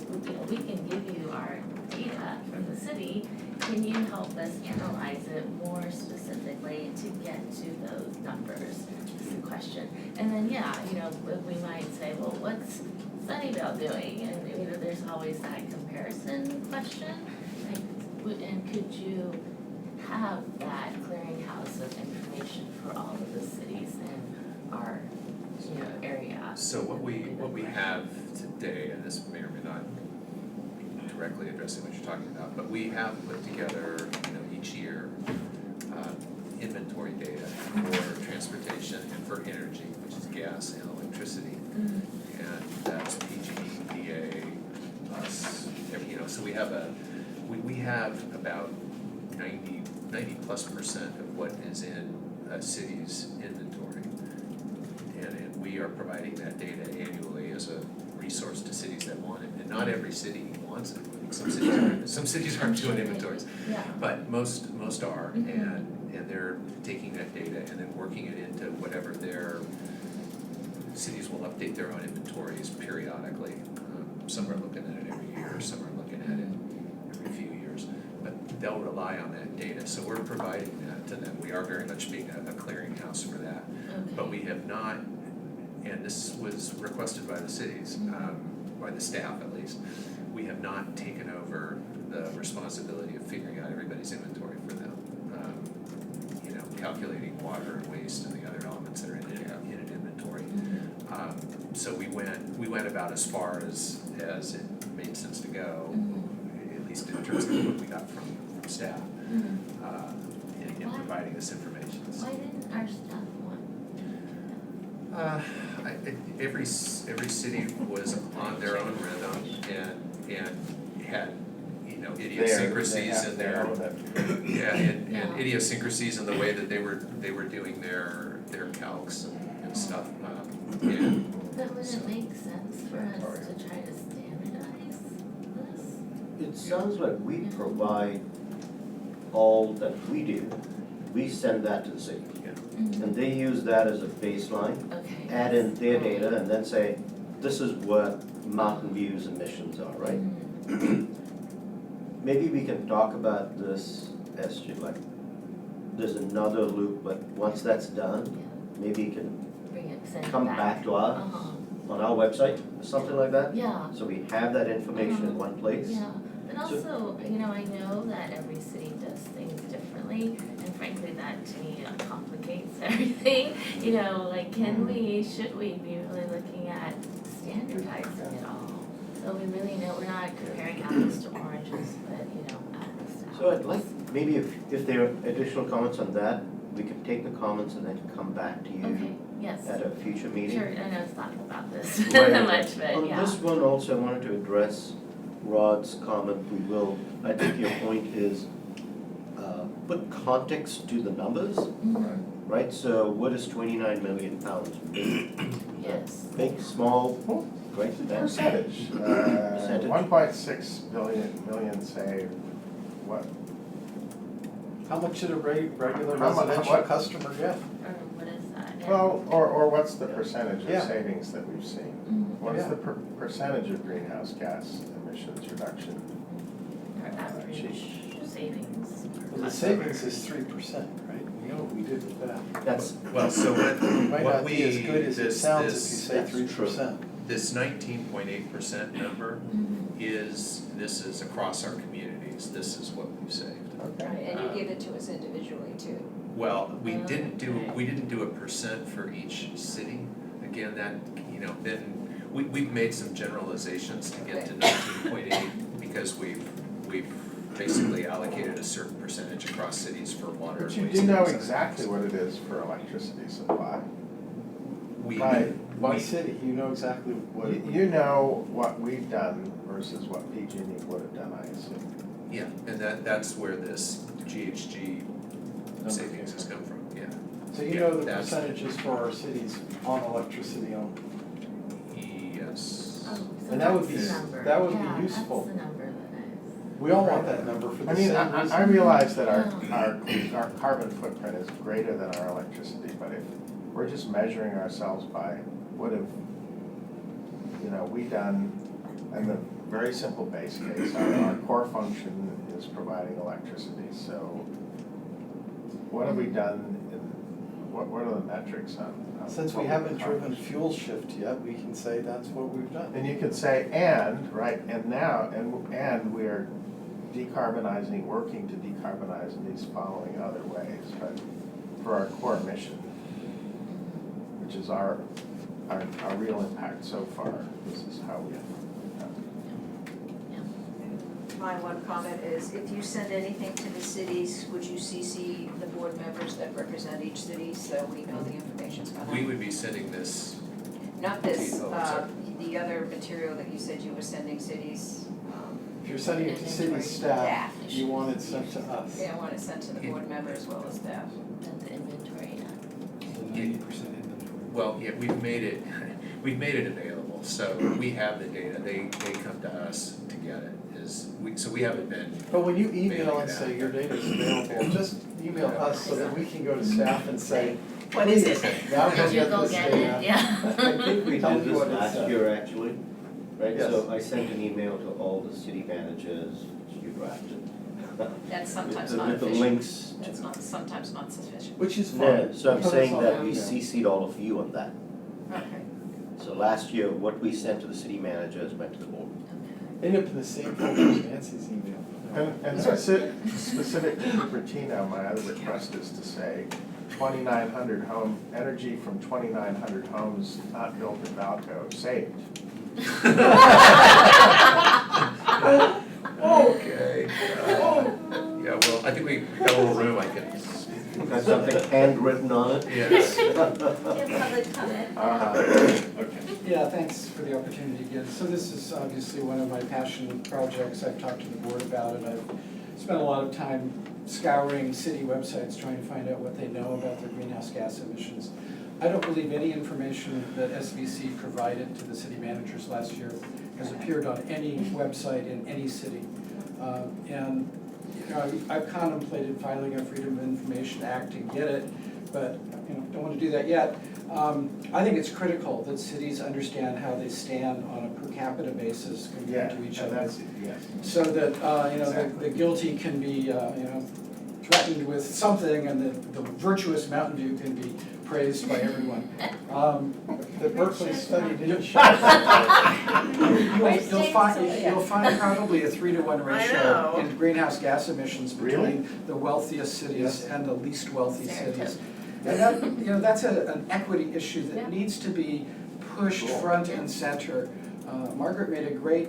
We can give you our data from the city. Can you help us analyze it more specifically to get to those numbers? Is the question. And then, we might say, well, what's Sunnyvale doing? And, there's always that comparison question. And could you have that clearinghouse of information for all of the cities in our, area? So what we have today, and this may or may not be directly addressing what you're talking about, but we have put together, each year, inventory data for transportation and for energy, which is gas and electricity. Mm. And that's PG, DA, us, so we have about 90+% of what is in a city's inventory. And we are providing that data annually as a resource to cities that want it. And not every city wants it. Some cities aren't doing inventories, Yeah. but most are, Mhm. and they're taking that data and then working it into whatever their cities will update their own inventories periodically. Some are looking at it every year, some are looking at it every few years, but they'll rely on that data. So we're providing that to them. We are very much being a clearinghouse for that. Okay. But we have not, and this was requested by the cities, by the staff at least, we have not taken over the responsibility of figuring out everybody's inventory for them. Calculating water and waste and the other elements that are in an inventory. So we went about as far as it made sense to go, at least in terms of what we got from staff, in providing this information. Why didn't our staff want? Every city was on their own rhythm and had, idiosyncrasies in their, and idiosyncrasies in the way that they were doing their calcs and stuff. That wouldn't make sense for us to try to standardize this? It sounds like we provide all that we do. We send that to the city. And they use that as a baseline, Okay. add in their data, and then say, this is what Mountain View's emissions are, right? Maybe we can talk about this as to there's another loop, but once that's done, maybe you can Bring it, send it come back to us on our website, something like that. Yeah, So we have that information in one place. yeah. And also, I know that every city does things differently, and frankly, that to me complicates everything. Should we be really looking at standardizing it all. So we really know, we're not comparing apples to oranges, but, apples to apples. So I'd like, maybe if there are additional comments on that, we could take the comments and then come back to you Okay, yes. at a future meeting. Sure, I know it's not about this Right. much, but On yeah. this one also, I wanted to address Rod's comment, I think your point is, put context to the numbers, Mhm. right? So what is 29 million pounds? Yes. Big, small, right? That's- Percentage, Percentage. 1.6 million saved, what, How much did a regular How mu- residential what- customer get? Or what is that? Yeah. well, or what's the percentage Yeah. of savings that we've seen? Mhm. What's Yeah. the percentage of greenhouse gas emissions reduction? Or average savings. Well, the savings is 3%, right? We know what we did with that. That's, Well, so It might what not we, be as good as it this, sounds if you this, say that's 3%. this 19.8% number Mhm. this is across our communities, this is what we've saved. Okay. And you give it to us individually too. Well, we didn't Okay. do a percent for each city. Again, that, then we've made some generalizations to get to 19.8 because we've basically allocated a certain percentage across cities for water and But waste. you do know and exactly what it is for electricity supply. We, Right. By city, you know exactly what it You know what we've done versus what PG&E would have done, I assume. yeah, and that's where this GHG savings has come from, yeah. So you Yeah, know the that's- percentages for our cities on electricity only. Yes. Oh, so And that would that's be- the number. that would be Yeah, useful. that's the number that We all want that number for I the mean, same reason. I realize that our carbon footprint is greater than our electricity, but if we're just measuring ourselves by what have, we done, and the very simple base case, our core function is providing electricity, so what have we done, what are the metrics on? Since we what haven't we've driven accomplished? fuel shift yet, we can say that's what we've done. And you could say, and we are decarbonizing, working to decarbonize in these following other ways, but for our core mission, which is our real impact so far, this is how we have done My one comment is, if you send anything to the cities, would you CC the board members that represent each city so we know the information's coming? We would be sending this, Not this, Oh, sorry. the other material that you said you were sending cities, If you're sending it to city Inventory. staff, Staff. you want it sent to us. I want it sent to the board member as well as staff. and the inventory, yeah. So 90% inventory. well, yeah, we've made it available, so we have the data, they come to us to get it, so we haven't been, But when you email Mailing and it say out. your data is available, just email us so that we can go to staff and say, What is please, it? now go Did you get go this get data. it? Yeah. I think we Tell did me this what it last said. year actually, right? Yes. So I sent an email to all the city managers, which you drafted. That's sometimes With not the efficient. links That's not, sometimes not sufficient. Which is Yeah, fine. so I'm Put us saying on that we email. CC'd all of you on that. Okay. So last year, what we sent to the city managers went to the board. End up in the same folder as Nancy's email. And specific to Cupertino, my other request is to say 2,900 energy from 2,900 homes not built in Valco saved. okay. Yeah, well, I think we got a little room, I can, Got something handwritten on it? yes. You have public comment. Okay. Yeah, thanks for the opportunity again. So this is obviously one of my passion projects. I've talked to the board about it. I've spent a lot of time scouring city websites trying to find out what they know about their greenhouse gas emissions. I don't believe any information that SVC provided to the city managers last year has appeared on any website in any city. And I've contemplated filing a Freedom of Information Act to get it, but don't want to do that yet. I think it's critical that cities understand how they stand on a per capita basis compared to each other. Yes. So that, Exactly. the guilty can be, threatened with something and the virtuous Mountain View can be praised by everyone. The Berkeley study didn't show. You'll find probably a 3-to-1 ratio know. in greenhouse gas emissions Really? between the wealthiest cities Yes. and the least wealthy Stereotype. cities. And that, that's an equity issue Yeah. that needs to be pushed front and center. Margaret made a great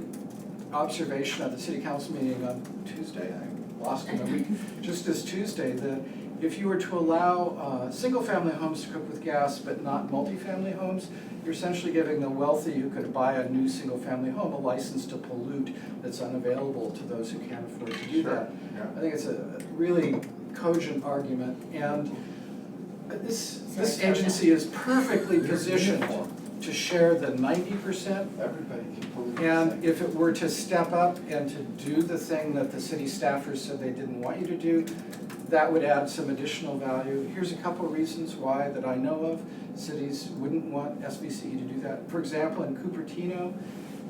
observation at the city council meeting on Tuesday, I lost it a week, just this Tuesday, that if you were to allow single-family homes to cook with gas but not multifamily homes, you're essentially giving the wealthy who could buy a new single-family home a license to pollute that's unavailable to those who can't afford to do that. Yeah. I think it's a really cogent argument, and this agency is perfectly positioned to share the 90%. Everybody can pollute. And if it were to step up and to do the thing that the city staffers said they didn't want you to do, that would add some additional value. Here's a couple reasons why that I know of cities wouldn't want SVCE to do that. For example, in Cupertino,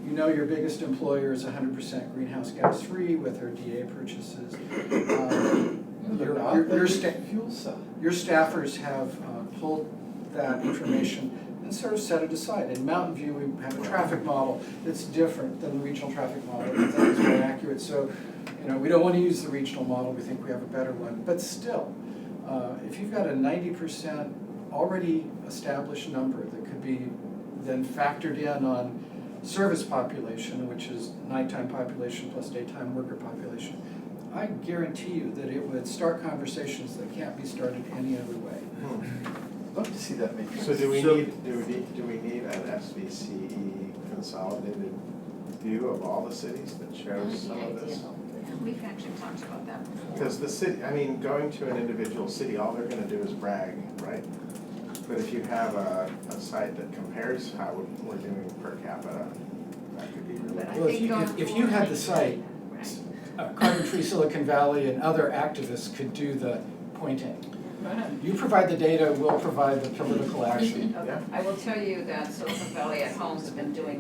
you know your biggest employer is 100% greenhouse gas free with their DA purchases. Fuel cell. Your staffers have pulled that information and sort of set it aside. In Mountain View, we have a traffic model that's different than the regional traffic model. We think it's more accurate. So, we don't want to use the regional model. We think we have a better one. But still, if you've got a 90% already established number that could be then factored in on service population, which is nighttime population plus daytime worker population, I guarantee you that it would start conversations that can't be started any other way. Love to see that make sense. So do we So- need an SVCE consolidated view of all the cities that shows some of this? We've actually talked about that before. Because the city, going to an individual city, all they're gonna do is brag, right? But if you have a site that compares how we're doing per capita, that could be really. But I Well, think going if you had the site, Right. Coventry, Silicon Valley, and other activists could do the pointing. You provide the data, we'll provide the political action. Okay. Yeah. I will tell you that Silicon Valley at home has been doing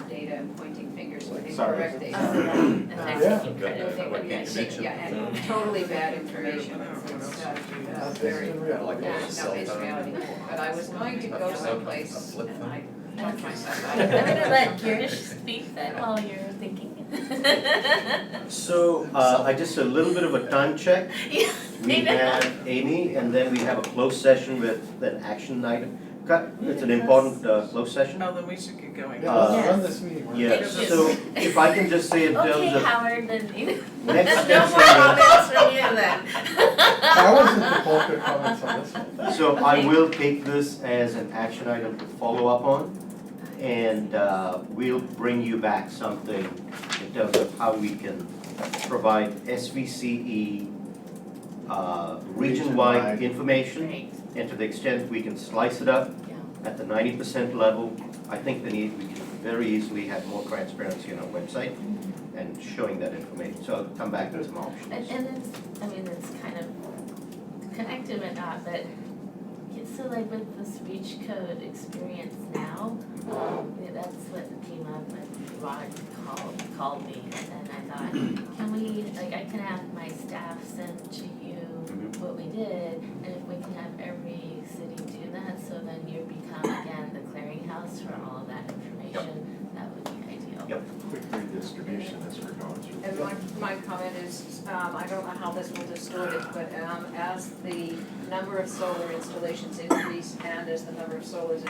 data and pointing fingers with Sorry. incorrect data. And Yeah. taking They credit. would get, yeah, and totally bad information, it's very, no, it's reality. But I was going to go someplace and I talked myself out I'm of it. gonna let Girish speak then while you're thinking. So, I just a little bit of a time check. Yeah, We I know. have Amy, and then we have a closed session with an action item. It's an important closed session. Oh, then we should get going. Yeah, let's Uh, run this meeting. We're- Yeah, Thank you. so if I can just say in Okay, terms of Howard, then, next no steps. more comments from you then. That wasn't the bulk of comments on this one. So I will take this as an action item to follow up on, and we'll bring you back something in terms of how we can provide SVCE region-wide information, Great, and to the extent we can slice it up yeah. at the 90% level, I think we can very easily have more transparency on our website and showing that information. So I'll come back with some options. And it's kind of connected but not, but so like with this reach code experience now, that's what came up when Rod called me, and I thought, can we, I can have my staff send to you what we did, and if we can have every city do that, so then you become again the clearinghouse for all of that information, that would be ideal. Yep. Quick redistribution as we're going through. And my comment is, I don't know how this will distort it, but as the number of solar installations increase and as the number of solars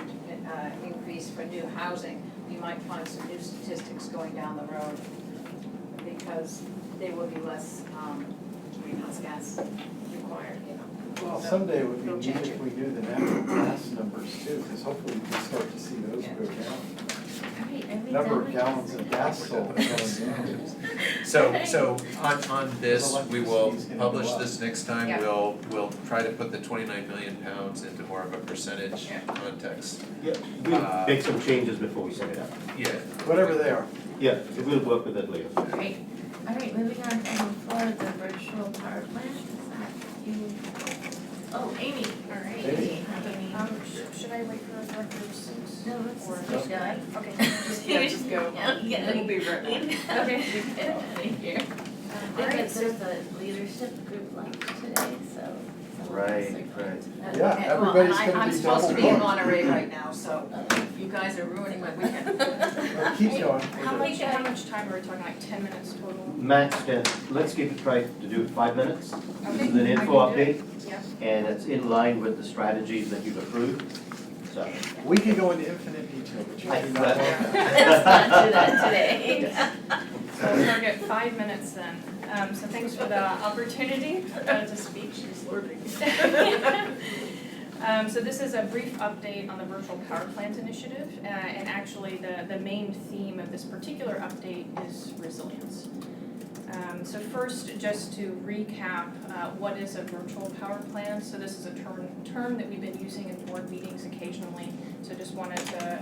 increase for new housing, you might find some new statistics going down the road because there will be less greenhouse gas required, Well, So someday it would be it'll neat change if it. we do the natural gas numbers too, because hopefully we can start to see those Yeah. go down. Are we Number done of with gallons this? of gas sold going down. So on this, we will Electricity's gonna publish go up. this next time, Yeah. we'll try to put the 29 million pounds into more of a percentage Yeah. context. Yeah, we'll make some changes before we set it up. Yeah, Whatever they are. Yeah, we'll work with that later. Great. All right, moving on to item 4, the virtual power plant. Is that you? Oh, Amy. All right. Amy. Should I wait for the director's? No, let's Or just keep going. Okay. Just go. Yeah, It'll be written. Okay. Get out of here. Alright, There's a leadership group lunch today, so. Right. Yeah, everybody's gonna be I'm supposed to be in double booked. Monterey right now, so you guys are ruining my weekend. Keep going. How much time are we talking, like 10 minutes total? Max 10, let's keep it, try to do 5 minutes. Okay, This is an I info can do it. update, Yeah. and it's in line with the strategies that you've approved. So, We could go into infinite detail, but you I- do not want that. Let's not do that today. So I'll target 5 minutes then. So thanks for the opportunity to speak. She's learning. So this is a brief update on the virtual power plant initiative, and actually the main theme of this particular update is resilience. So first, just to recap, what is a virtual power plant? So this is a term that we've been using in board meetings occasionally. So just wanted to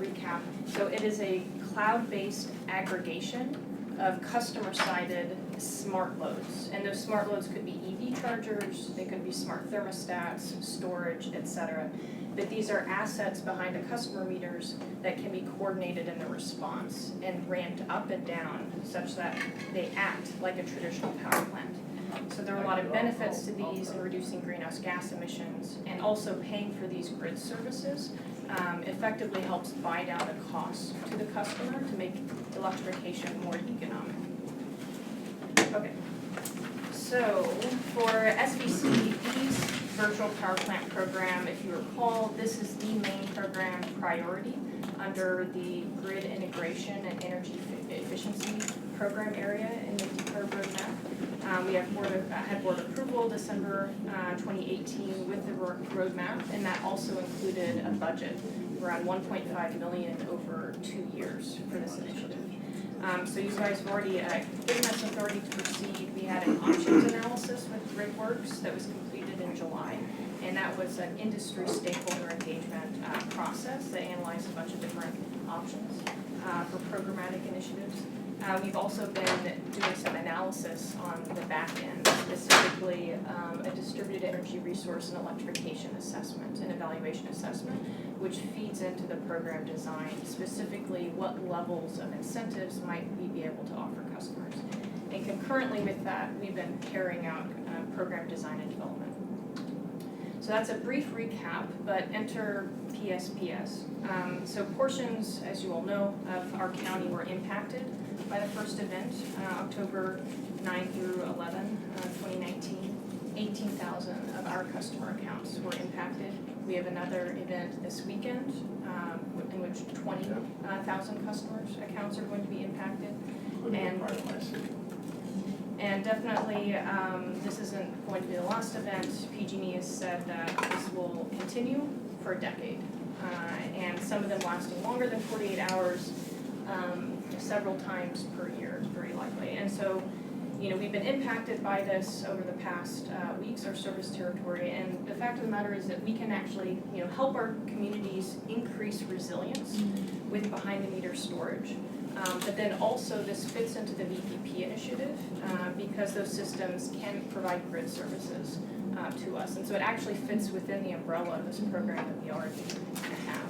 recap. So it is a cloud-based aggregation of customer-sided smart loads. And those smart loads could be EV chargers, they could be smart thermostats, storage, etc. But these are assets behind the customer meters that can be coordinated in the response and ramped up and down such that they act like a traditional power plant. So there are a lot of benefits to these in reducing greenhouse gas emissions, and also paying for these grid services effectively helps buy down the cost to the customer to make electrification more economic. Okay, so for SVCE's virtual power plant program, if you recall, this is the main program priority under the grid integration and energy efficiency program area in the decarb roadmap. We have had board approval December 2018 with the roadmap, and that also included a budget around $1.5 million over 2 years for this initiative. So you guys have already given us authority to proceed. We had an options analysis with GridWorks that was completed in July, and that was an industry stakeholder engagement process that analyzed a bunch of different options for programmatic initiatives. We've also been doing some analysis on the back end, specifically a distributed energy resource and electrification assessment and evaluation assessment, which feeds into the program design, specifically what levels of incentives might we be able to offer customers. And concurrently with that, we've been carrying out program design and development. So that's a brief recap, but enter PSPS. So portions, as you all know, of our county were impacted by the first event, October 9 through 11, 2019. 18,000 of our customer accounts were impacted. We have another event this weekend in which 20,000 customers' accounts are going to be impacted. Including part of my city. And definitely, this isn't going to be the last event. PG&E has said that this will continue for a decade, and some of them lasting longer than 48 hours, several times per year, very likely. And so, we've been impacted by this over the past weeks, our service territory, and the fact of the matter is that we can actually, help our communities increase resilience with behind-the-meter storage. But then also this fits into the VPP initiative because those systems can provide grid services to us. And so it actually fits within the umbrella of this program that we already have.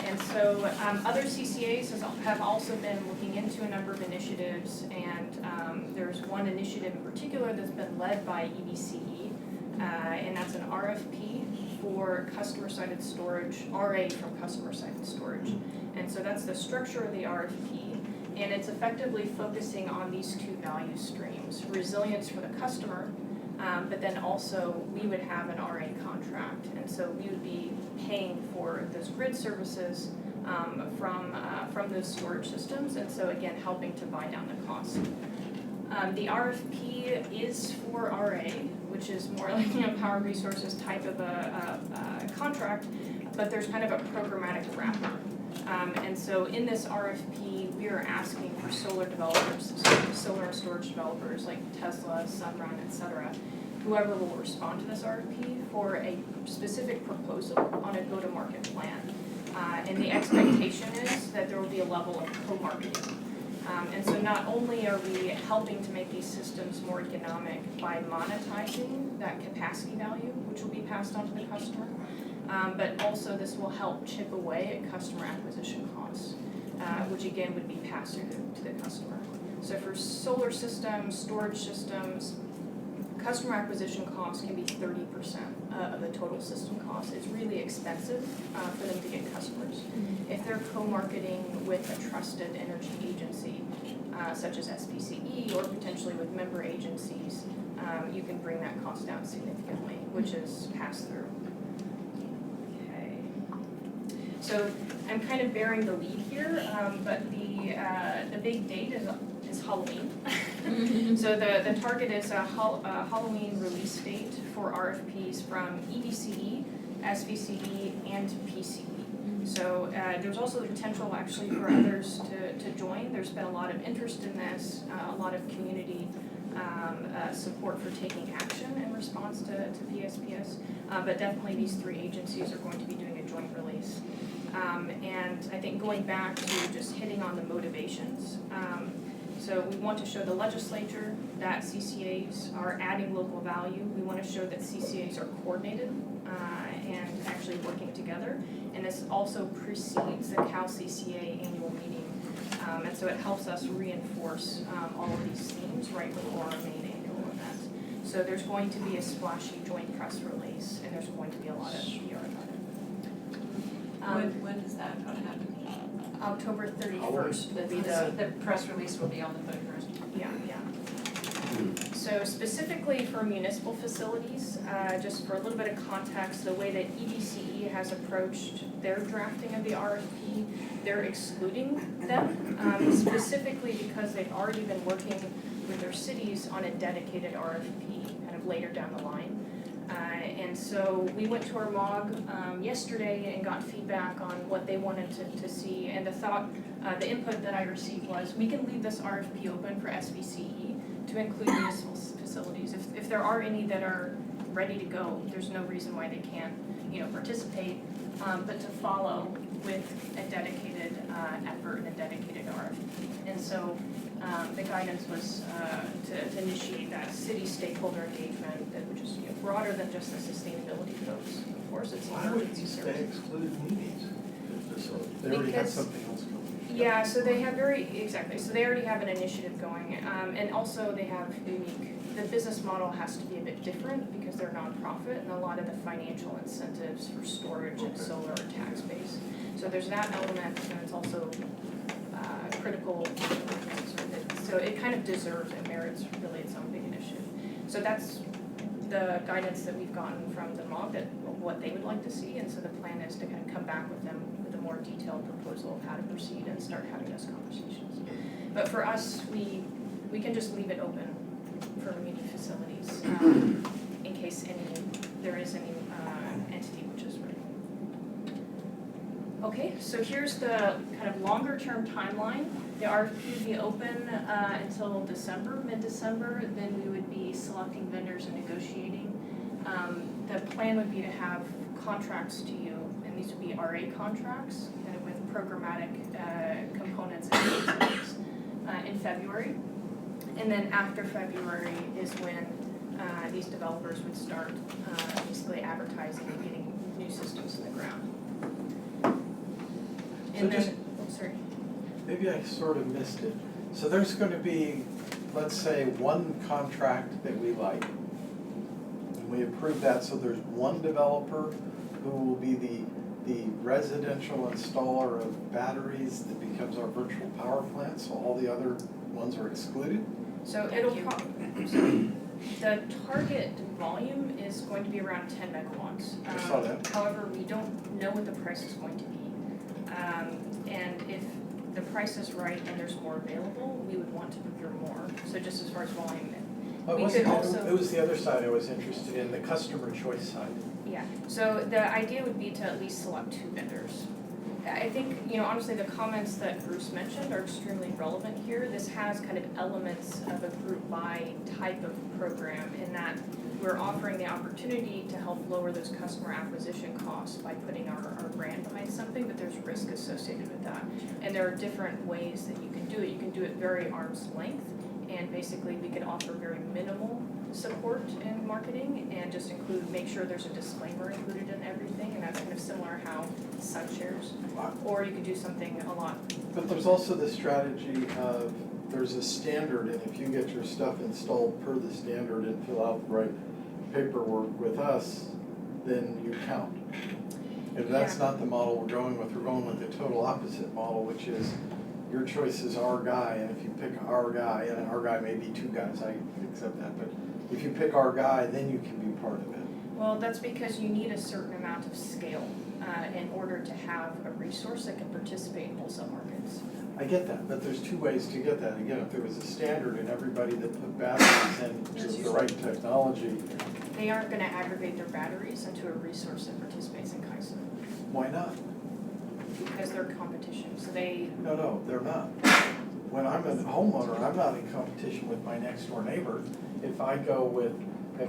And so other CCAs have also been looking into a number of initiatives, and there's one initiative in particular that's been led by EBCE, and that's an RFP for customer-sided storage, RA from customer-sided storage. And so that's the structure of the RFP, and it's effectively focusing on these two value streams: resilience for the customer, but then also we would have an RA contract, and so we would be paying for those grid services from those storage systems, and so again helping to buy down the cost. The RFP is for RA, which is more like Power Resources type of a contract, but there's kind of a programmatic wrapper. And so in this RFP, we are asking for solar developers, solar and storage developers like Tesla, Sunrun, et cetera, whoever will respond to this RFP for a specific proposal on a go-to-market plan. And the expectation is that there will be a level of co-marketing. And so not only are we helping to make these systems more economic by monetizing that capacity value, which will be passed on to the customer, but also this will help chip away at customer acquisition costs, which again would be passed through to the customer. So for solar systems, storage systems, customer acquisition costs can be 30% of the total system cost. It's really expensive for them to get customers. If they're co-marketing with a trusted energy agency, such as SVCE, or potentially with member agencies, you can bring that cost down significantly, which is passed through. So I'm kind of bearing the lead here, but the big date is Halloween. So the target is a Halloween release date for RFPs from EBCE, SVCE, and PCE. So there's also the potential actually for others to join. There's been a lot of interest in this, a lot of community support for taking action in response to PSPS. But definitely these three agencies are going to be doing a joint release. And I think going back to just hitting on the motivations, so we want to show the legislature that CCAs are adding local value. We want to show that CCAs are coordinated and actually working together. And this also precedes the Cal CCA annual meeting. And so it helps us reinforce all of these themes right before our main annual event. So there's going to be a splashy joint press release, and there's going to be a lot of PR about it. When does that happen? October 31st will be The press release will be on the 31st. yeah. So specifically for municipal facilities, just for a little bit of context, the way that EBCE has approached their drafting of the RFP, they're excluding them, specifically because they've already been working with their cities on a dedicated RFP kind of later down the line. And so we went to our MOG yesterday and got feedback on what they wanted to see. And the input that I received was, we can leave this RFP open for SVCE to include municipal facilities. If there are any that are ready to go, there's no reason why they can't, participate, but to follow with a dedicated effort and a dedicated RFP. And so the guidance was to initiate that city stakeholder engagement that would just broader than just the sustainability folks. Of course, it's Why would emergency they services. exclude meetings? They already have Because- something else going. Yeah, so they have so they already have an initiative going, and also they have the business model has to be a bit different because they're nonprofit, and a lot of the financial incentives for storage and solar are tax-based. So there's that element, and it's also critical, so it kind of deserves and merits really its own big initiative. So that's the guidance that we've gotten from the MOG, that what they would like to see, and so the plan is to kind of come back with them with a more detailed proposal of how to proceed and start having those conversations. But for us, we can just leave it open for muni facilities in case there is any entity which is ready. Okay, so here's the kind of longer term timeline. The RFP would be open until December, mid-December, then we would be selecting vendors and negotiating. The plan would be to have contracts to you, and these would be RA contracts kind of with programmatic components and utilities in February. And then after February is when these developers would start basically advertising and getting new systems in the ground. And So just- then, sorry. Maybe I sort of missed it. So there's going to be, let's say, one contract that we like. And we approve that, so there's one developer who will be the residential installer of batteries that becomes our virtual power plant, so all the other ones are excluded? So the target volume is going to be around 10 megawatts. I saw that. However, we don't know what the price is going to be. And if the price is right and there's more available, we would want to procure more. So just as far as volume, Well, it we wasn't, could also. it was the other side I was interested in, the customer choice side. Yeah, so the idea would be to at least select 2 vendors. I think, honestly, the comments that Bruce mentioned are extremely relevant here. This has kind of elements of a group buy type of program in that we're offering the opportunity to help lower those customer acquisition costs by putting our brand behind something, but there's risk associated with that. And there are different ways that you can do it. You can do it very arm's length, and basically we can offer very minimal support in marketing and just make sure there's a disclaimer included in everything, and that's kind of similar how Sun shares. Or you could do something a lot. But there's also the strategy of, there's a standard, and if you get your stuff installed per the standard and fill out the right paperwork with us, then you count. If that's not the model we're going with the total opposite model, which is your choice is our guy, and if you pick our guy, and our guy may be 2 guys, I accept that, but if you pick our guy, then you can be part of it. Well, that's because you need a certain amount of scale in order order to have a resource that can participate in wholesale markets. I get that, but there's two ways to get that. Again, if there was a standard and everybody that put batteries in the right technology, They aren't gonna aggregate their batteries into a resource that participates in KISA, why not? because they're competition, so they, No, they're not. When I'm a homeowner, I'm not in competition with my next door neighbor. If I go with the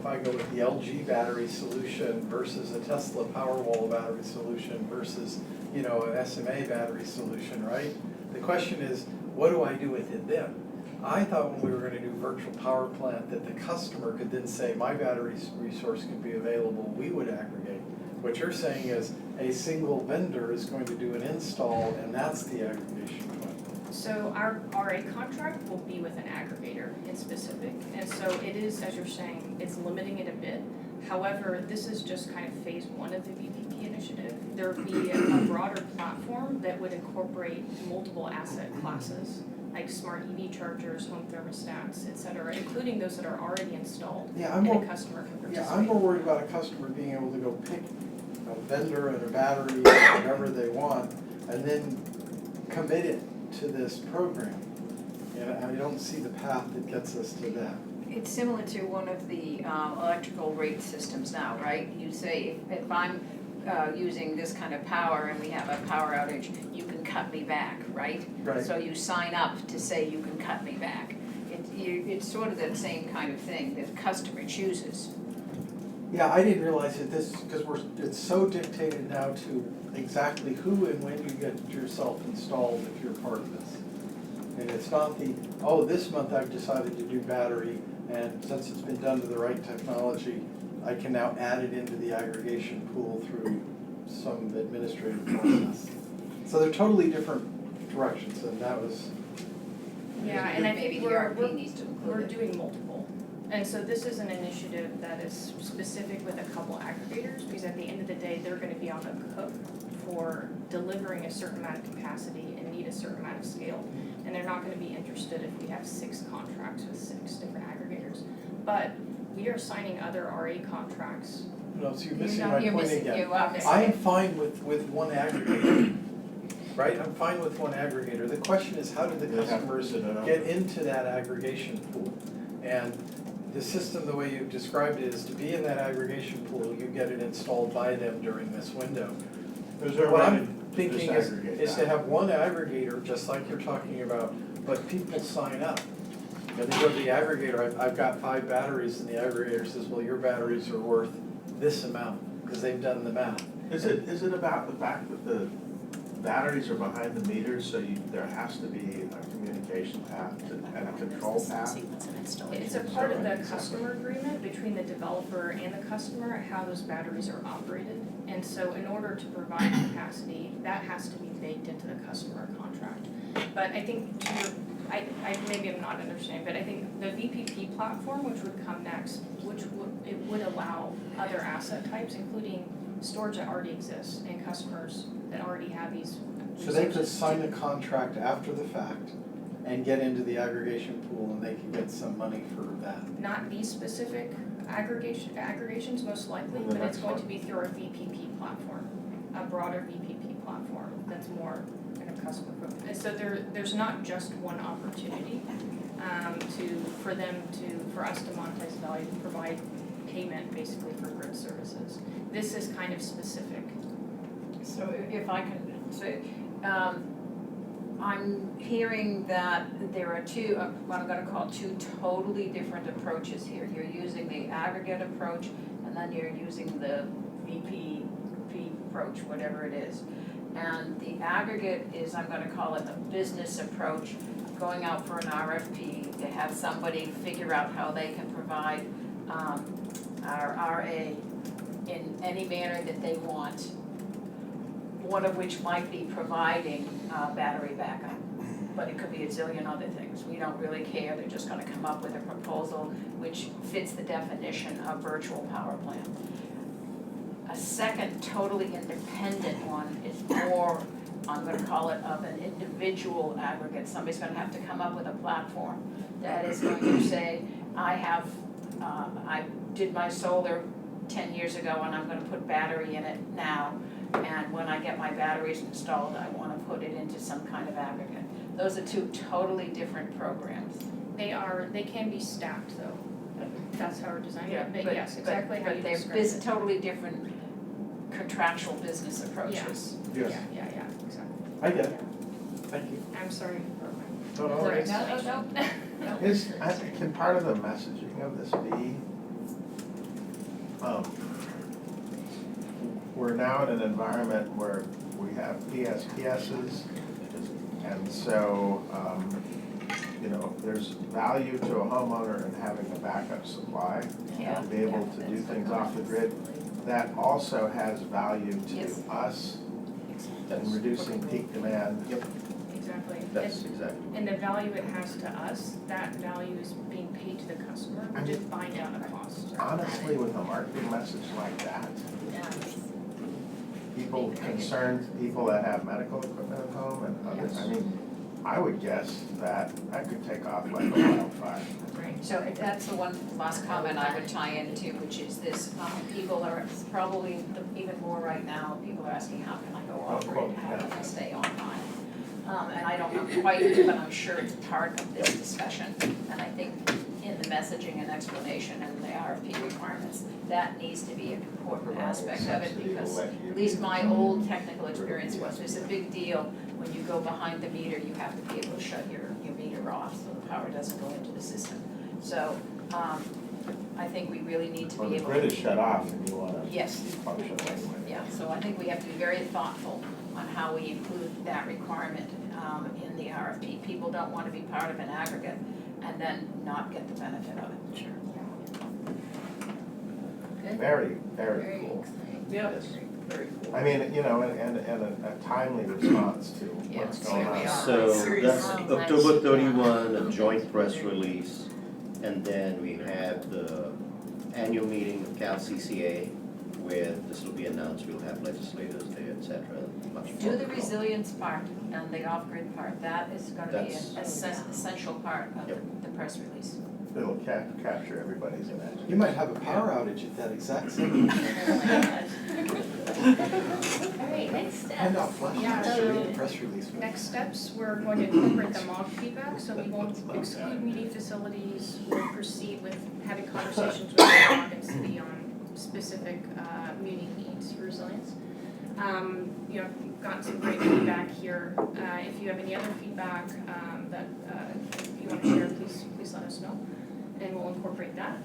LG battery solution versus a Tesla Powerwall battery solution versus, you know, an SMA battery solution, right? The question is, what do I do with it then? I thought when we were gonna do virtual power plant that the customer could then say, my battery resource could be available, we would aggregate. What you're saying is a single vendor is going to do an install and that's the aggregation point. so our RA contract will be with an aggregator in specific. And so it is, as you're saying, it's limiting it a bit. However, this is just kind of phase one of the VPP initiative. There would be a broader platform that would incorporate multiple asset classes, like smart EV chargers, home thermostats, et cetera, including those that are already installed Yeah, and a customer can participate. Yeah, I'm more worried about a customer being able to go pick a vendor and a battery, whatever they want, and then commit it to this program. And I don't see the path that gets us to that. It's similar to one of the electrical rate systems now, right? You say, if I'm using this kind of power and we have a power outage, you can cut me back, right? Right. So you sign up to say you can cut me back. It's sort of that same kind of thing, that the customer chooses. Yeah, I didn't realize that this, because it's so dictated now to exactly who and when you get yourself installed if you're part of this. And it's not this month I've decided to do battery, and since it's been done to the right technology, I can now add it into the aggregation pool through some administrative process. So they're totally different directions, and that was, Yeah, and I Maybe think the RP needs to we're include it. doing multiple. And so this is an initiative that is specific with a couple aggregators, because at the end of the day, they're gonna be on the hook for delivering a certain amount of capacity and need a certain amount of scale. And they're not gonna be interested if we have 6 contracts with 6 different aggregators. But we are signing other RA contracts. no, so you're You're missing not- my you're point missing- again. you're obviously- I am fine with one aggregator, right? I'm fine with one aggregator. The question is, how do the They have to customers sit it out. get into that aggregation pool? And the system, the way you've described it, is to be in that aggregation pool, you get it installed by them during this window. Is there a What way I'm to thinking disaggregate is to that? have one aggregator, just like you're talking about, but people sign up. And they go to the aggregator, I've got 5 batteries, and the aggregator says, well, your batteries are worth this amount, because they've done the math. Is it about the fact that the batteries are behind the meters, so there has to be a communication path and a control path? It's a part of the customer agreement between the developer and the customer, how those batteries are operated. And so in order to provide capacity, that has to be baked into the customer contract. But I think to your, maybe I'm not understanding, but I think the VPP platform, which would come next, it would allow other asset types, including storage that already exists and customers that already have these So they could resources. sign a contract after the fact and get into the aggregation pool, and they could get some money for that. Not these specific aggregations most likely, And the but it's next going one. to be through our VPP platform, a broader VPP platform that's more kind of customer focused. And so there's not just one opportunity for us to monetize value, provide payment basically for grid services. This is kind of specific. So if I can say, I'm hearing that there are what I'm gonna call 2 totally different approaches here. You're using the aggregate approach, and then you're using the VPP approach, whatever it is. And the aggregate is, I'm gonna call it a business approach, going out for an RFP to have somebody figure out how they can provide our RA in any manner that they want. One of which might be providing battery backup, but it could be a zillion other things. We don't really care, they're just gonna come up with a proposal which fits the definition of virtual power plant. A second totally independent one is more, I'm gonna call it of an individual aggregate. Somebody's gonna have to come up with a platform that is going to say, I did my solar 10 years ago and I'm gonna put battery in it now. And when I get my batteries installed, I wanna put it into some kind of aggregate. Those are two totally different programs. They can be stacked though. That's how we're designing Yeah, it, but but- yes, exactly how you But they're described it. totally different contractual business approaches. Yes, Yeah, exactly. I get it. Thank you. I'm sorry for No, my no, poor it's- explanation. Can part of the messaging of this be, we're now in an environment where we have PSPSs, and so, there's value to a homeowner in having a backup supply, Yeah. to be able to do things off the grid. That also has value Yes. to us in That's, reducing peak demand. yep, Exactly. that's exactly. And the value it has to us, that value is being paid to the customer, we're just buying down the cost. Honestly, with a marketing message like that, people concerned, people that have medical equipment at home and others, I mean, I would guess that could take off like a wildfire. Right, so that's the one last comment I would tie into, which is this, people are probably, even more right now, people are asking, how can I go off grid, how can I stay online? And I don't know quite, but I'm sure it's part of this discussion, and I think in the messaging and explanation and the RFP requirements, that needs to be an important aspect of it, because at least my old technical experience was, there's a big deal when you go behind the meter, you have to be able to shut your meter off so the power doesn't go into the system. So, I think we really need to Well, be the able grid to. is shut off and you wanna Yes. function anyway. Yeah, so I think we have to be very thoughtful on how we include that requirement in the RFP. People don't want to be part of an aggregate and then not get the benefit of it. Sure. Good. Very, very Very cool. exciting. Yep. Very cool. I mean, and a timely response to what's Yes, going here we on. are. So Seriously. that's Oh, nice. October 31, a joint press release, and then we have the annual meeting of CalCCA, where this will be announced, we'll have legislators there, et cetera. much Do more the to come. resilience part and the off-grid part. That is going to be That's- an essential part of Yep. the press release. It'll capture everybody's imagination. You might have a power outage at that exact same time. All right, next step. Hand out flashlights to read the So, press release. next steps, we're going to incorporate the mock feedback, so we won't exclude meeting facilities, we'll proceed with having conversations with the mock and city on specific meeting needs for resilience. We've gotten some great feedback here. If you have any other feedback that you want to share, please let us know, and we'll incorporate that.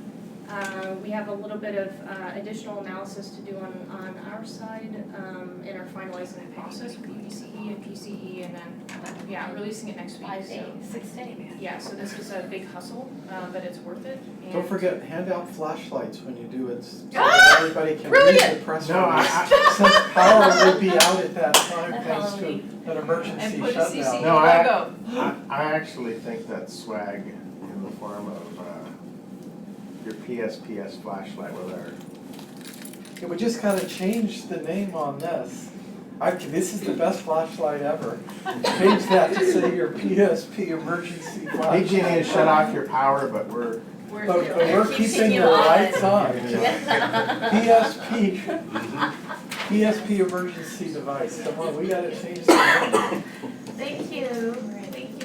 We have a little bit of additional analysis to do on our side in our finalizing the process with EBCE and PCE, and then, releasing it next week. 5 So, days, 6 days. yeah, so this is a big hustle, but it's worth it. Don't And- forget, hand out flashlights when you do it, so Ah, that everybody can read brilliant. the press No, release. Since power will be out at that time, At thanks to Halloween. an emergency And put a CC shutdown. No, I- logo. I actually think that swag in the form of your PSPS flashlight with our, Yeah, we just gotta change the name on this. This is the best flashlight ever. Change that to say your PSP emergency flashlight. PG&E shut off your power, but we're, We're But still- we're keeping keeping you your on. lights on. Yeah. PSP, PSP emergency device. Come on, we gotta change the name. Thank you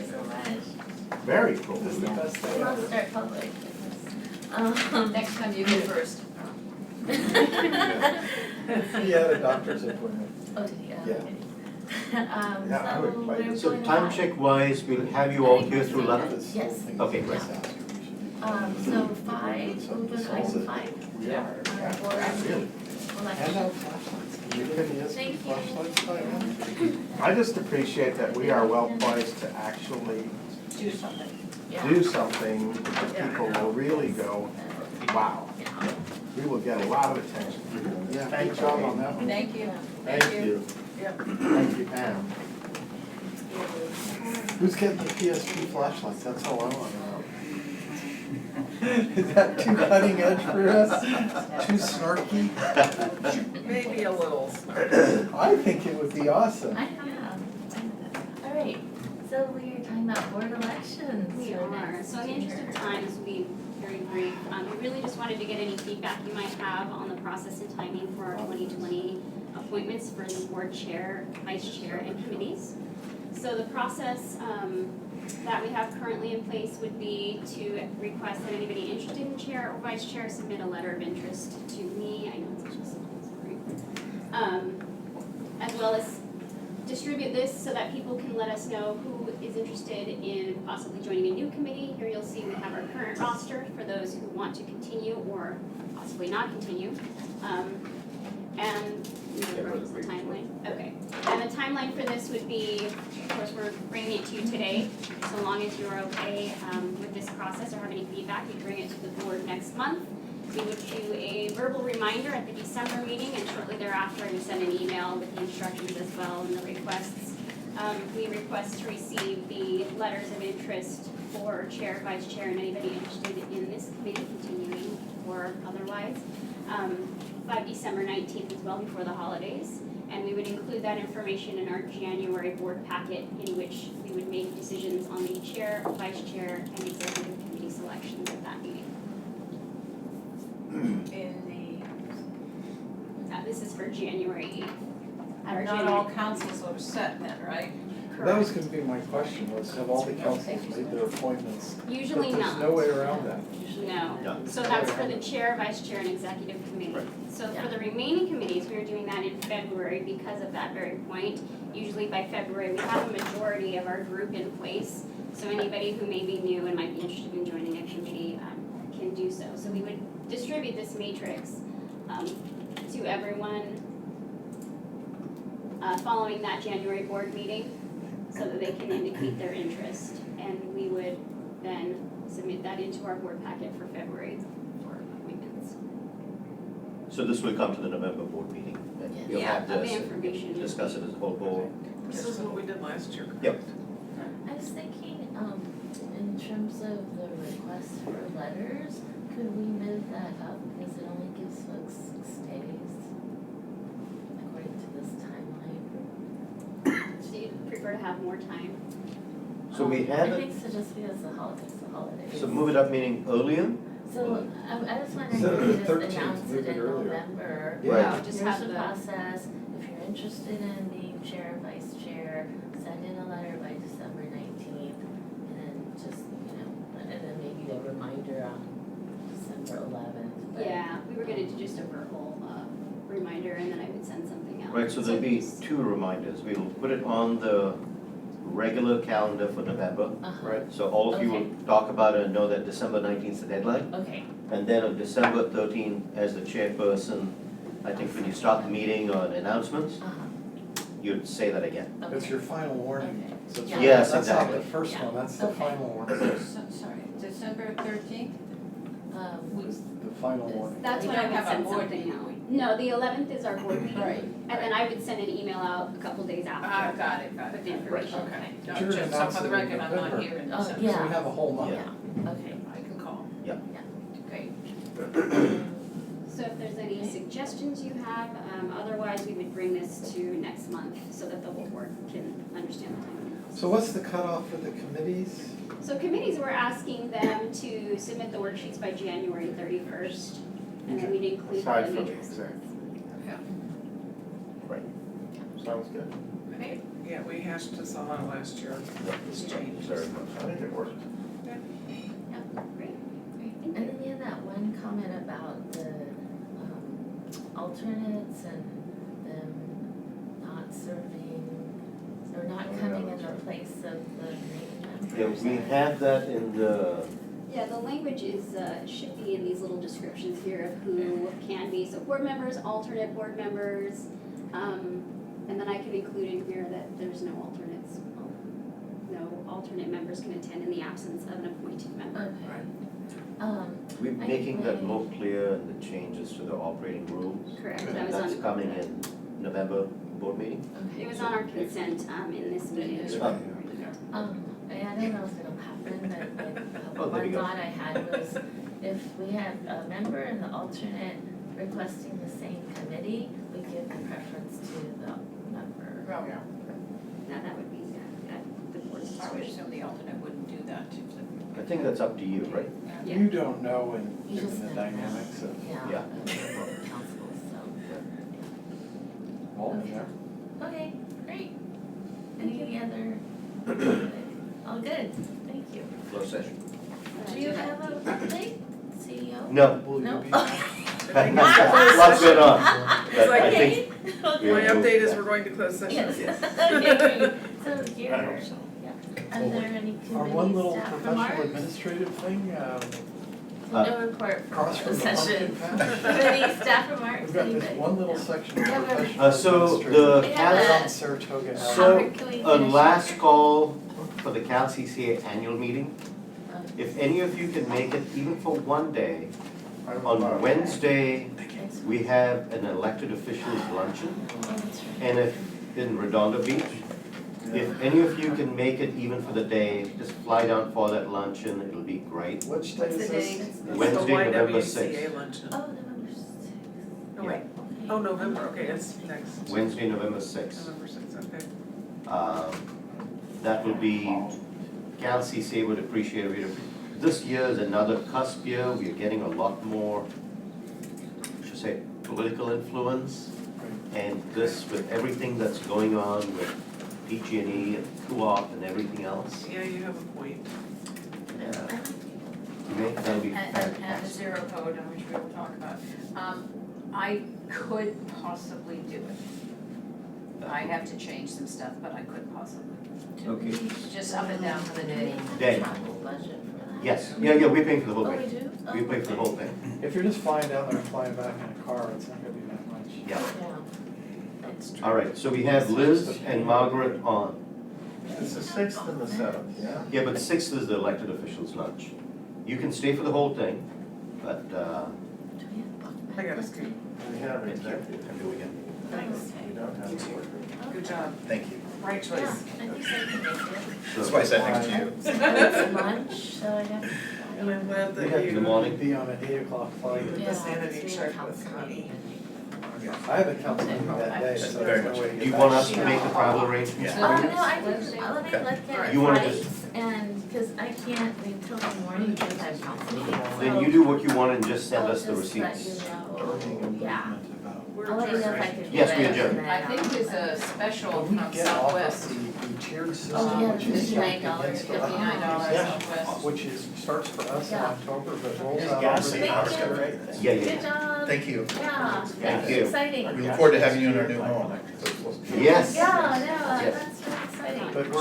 so much. very cool. This is the best thing We'll ever. start public. Next time you go first. He had a doctor's appointment. Oh, did you? Yeah. Okay. Yeah, I would play we're this. So going time live. check wise, we'll have you all here through lunch? Yes. Okay, great. So 5, open item 5. We are, yeah, Board really. Hand out flashlights. Can you give me Thank you. flashlights by now? I just appreciate that we are well poised to actually Do something. do something that people will really go, wow. Yeah. We will get a lot of attention. Yeah, Thank good job you. on that one. Thank you. Thank you. Yep. Thank you, Pam. Who's getting the PSP flashlights? That's all I want to know. Is that too cutting edge for us? Too snarky? Maybe a little. I think it would be awesome. I have. All right, so we're talking about board elections. We for are, next so in the interest year. of time, we very brief. We really just wanted to get any feedback you might have on the process and timing for our 2020 appointments for the board chair, vice chair, and committees. So the process that we have currently in place would be to request that anybody interested in chair or vice chair submit a letter of interest to me. I know it's just sorry. As well as distribute this so that people can let us know who is interested in possibly joining a new committee. Here you'll see we have our current roster for those who want to continue or possibly not continue. And what's the timeline? Okay. And the timeline for this would be, of course, we're bringing it to you today. So long as you're okay with this process or have any feedback, we bring it to the board next month. We would do a verbal reminder at the December meeting, and shortly thereafter, we send an email with the instructions as well and the requests. We request to receive the letters of interest for chair, vice chair, and anybody interested in this committee continuing or otherwise by December 19th as well, before the holidays. And we would include that information in our January board packet, in which we would make decisions on the chair, vice chair, and executive committee selections at that meeting. This is for January 8th. At our Not January. all councils are set then, right? That was gonna be my question, was have all the councils made their appointments? Usually But not. there's no way around that. No. Yeah. So that's for the chair, vice chair, and executive committee. Right. So for the remaining committees, we are doing that in February because of that very point. Usually by February, we have a majority of our group in place. So anybody who may be new and might be interested in joining a committee can do so. So we would distribute this matrix to everyone following that January board meeting so that they can indicate their interest. And we would then submit that into our board packet for February for appointments. So this will come to the November board meeting, and you'll Yeah, have of this, the and information. discuss it as a whole board. This is what we did last year, correct? Yep. I was thinking, in terms of the request for letters, could we move that up, because it only gives folks 6 days, according to this timeline? So you'd prefer to have more time? So we have I it, think so, just because the holidays. so move it up meaning earlier? So, I was wondering Instead of if we the just 13th, announce move it it in earlier. November. Yeah. Just Here's have the the, process, if you're interested in being chair or vice chair, send in a letter by December 19th, and then just, and then maybe a reminder on December 11th. but- yeah, we were gonna do just a verbal reminder and then I would send something out. Right, so there'll be 2 reminders. We'll put it on the regular calendar for November, Uh-huh. right? So all of you will talk about it and know that December 19th is the deadline. Okay, And then on December 13th, as the chairperson, I think when you start the meeting on announcements, you'd say that again. okay. It's your final warning. Okay. So it's Yeah. not- Yes, That's not the exactly. first Yeah. one, that's the Okay. final warning, Sorry, December 13th? the final warning. That's We when I don't would have a send board something meeting, out. we- No, the 11th is our board meeting. Right, And then I would send an email out a couple days after got it. with the information. Okay, But no, you're just so announcing for the it in record, I'm not November. here in Oh, December. yeah. So we have a whole month. Yeah, okay. I can call. Great. So if there's any suggestions you have, otherwise we would bring this to next month so that the whole board can understand the timeline. So what's the cutoff for the committees? So committees, we're asking them to submit the worksheets by January 31st, and then we'd include the Aside from the matrix. exec. Yeah. Right. Sounds good. Right. Yeah, we hashed this all out last year. It's changed. Very much. I think it worked. Yep, great, great, And thank you. then you had that one comment about the alternates and them not serving, or not coming in the place of the main Yeah, members. we have that in the, Yeah, the language is, should be in these little descriptions here of who can be, so board members, alternate board members, and then I can include in here that there's no alternates. No alternate members can attend in the absence of an appointed member. Okay. we're I making that think- more clear in the changes to the operating rules. Correct, And that was that's on, coming in November board meeting. Okay. it was on our consent, in this meeting. Oh. I don't know if it'll happen, but Oh, there you one go. thought I had was if we had a member and the alternate requesting the same committee, we give the preference to the member. Well, Now, that would be, at the board's I would discretion. assume the alternate wouldn't do that too. I think that's up to you, right? Yeah. You don't know and You just given the never know. dynamics of Yeah. Yeah. Council, so. all of that. Okay, great. Any other? All good, thank you. Closed session. Do you have an update, CEO? No. Will you No? be? Lots going on. But I think Okay. My update is we're going to close session. Yes, okay, great. So here, I hope so. yeah, are there any Our one little committee staff professional remarks? administrative thing, No report across from from the the session. pumpkin patch. Committee staff remarks, We've got this anybody? one little No. section of Yeah, we're- professional So administrative. the We have Cal, Out a- in Saratoga Alley. So, Can we on finish last here? call for the Cal CCA annual meeting, Oh. if any of you can make it even for one day, I would on love- Wednesday, Thanks. we have an elected officials luncheon. Oh, that's right. And if, in Redondo Beach, if any of you can make it even for the day, just fly down for that luncheon, it'll be great. Which day is What's the this? date? It's the- Wednesday, November It's the YWCA 6th. luncheon. Oh, November sixth. Oh, wait. Oh, November, okay, it's next. Wednesday, November 6th. November 6th, okay. That will be, Cal CCA would appreciate it. This year is another cusp year, we are getting a lot more, I should say, political influence. And this, with everything that's going on with PG&E and co-op and everything else, Yeah, you have a point. that'll be And the fantastic. zero code, which we will talk about. I could possibly do it. I have to change some stuff, but I could possibly. Okay. Just up and down for the day. Day. Travel budget for that? Yes, yeah, we're paying for the whole Oh, we thing. do? Oh, We pay for the okay. whole thing, If you're just flying down there and flying back in a car, it's not gonna be that much. yeah. Yeah, that's true. All right, so we have Liz and Margaret on. It's the 6th and the 7th, yeah? Yeah, but 6th is the elected officials lunch. You can stay for the whole thing, but, Do we have book I got a back? scoop. We have executive. And do we get- Thanks. We don't have a board. Good job. Thank you. Right Yeah, choice. I think I can make it. That's why I sat next to you. It's lunch, so I have. And I'm glad We that have In the you, morning? Be on an 8 o'clock flight. Yeah, sanity it's really check with council Connie. meeting. I have a council meeting that day, so Very there's no much. way to get do you back. want us to make the travel arrangements Yeah. Oh, for you? no, I can, let me look at You wanna flights and, cause I can't until the morning because I have council meeting, so. Then you do what you want and just send I'll us the just let receipts. you know. Burning Yeah, improvement about. we're I'll let you know if I adjourned. can. Yes, get we it, adjourn. and I then think I'll- there's a special When we from get off Southwest. of the tiered Oh, system, yeah, which is $59 against the law, $59 yeah, Southwest. which is, starts for us in Yeah. October, but rolls It's out gas over and the Thank power, you. right? Yeah, yeah. Good job. Thank you. Yeah, Thank it's you. exciting. We look forward to having you in our new home. Yes. Yeah, no, Yes.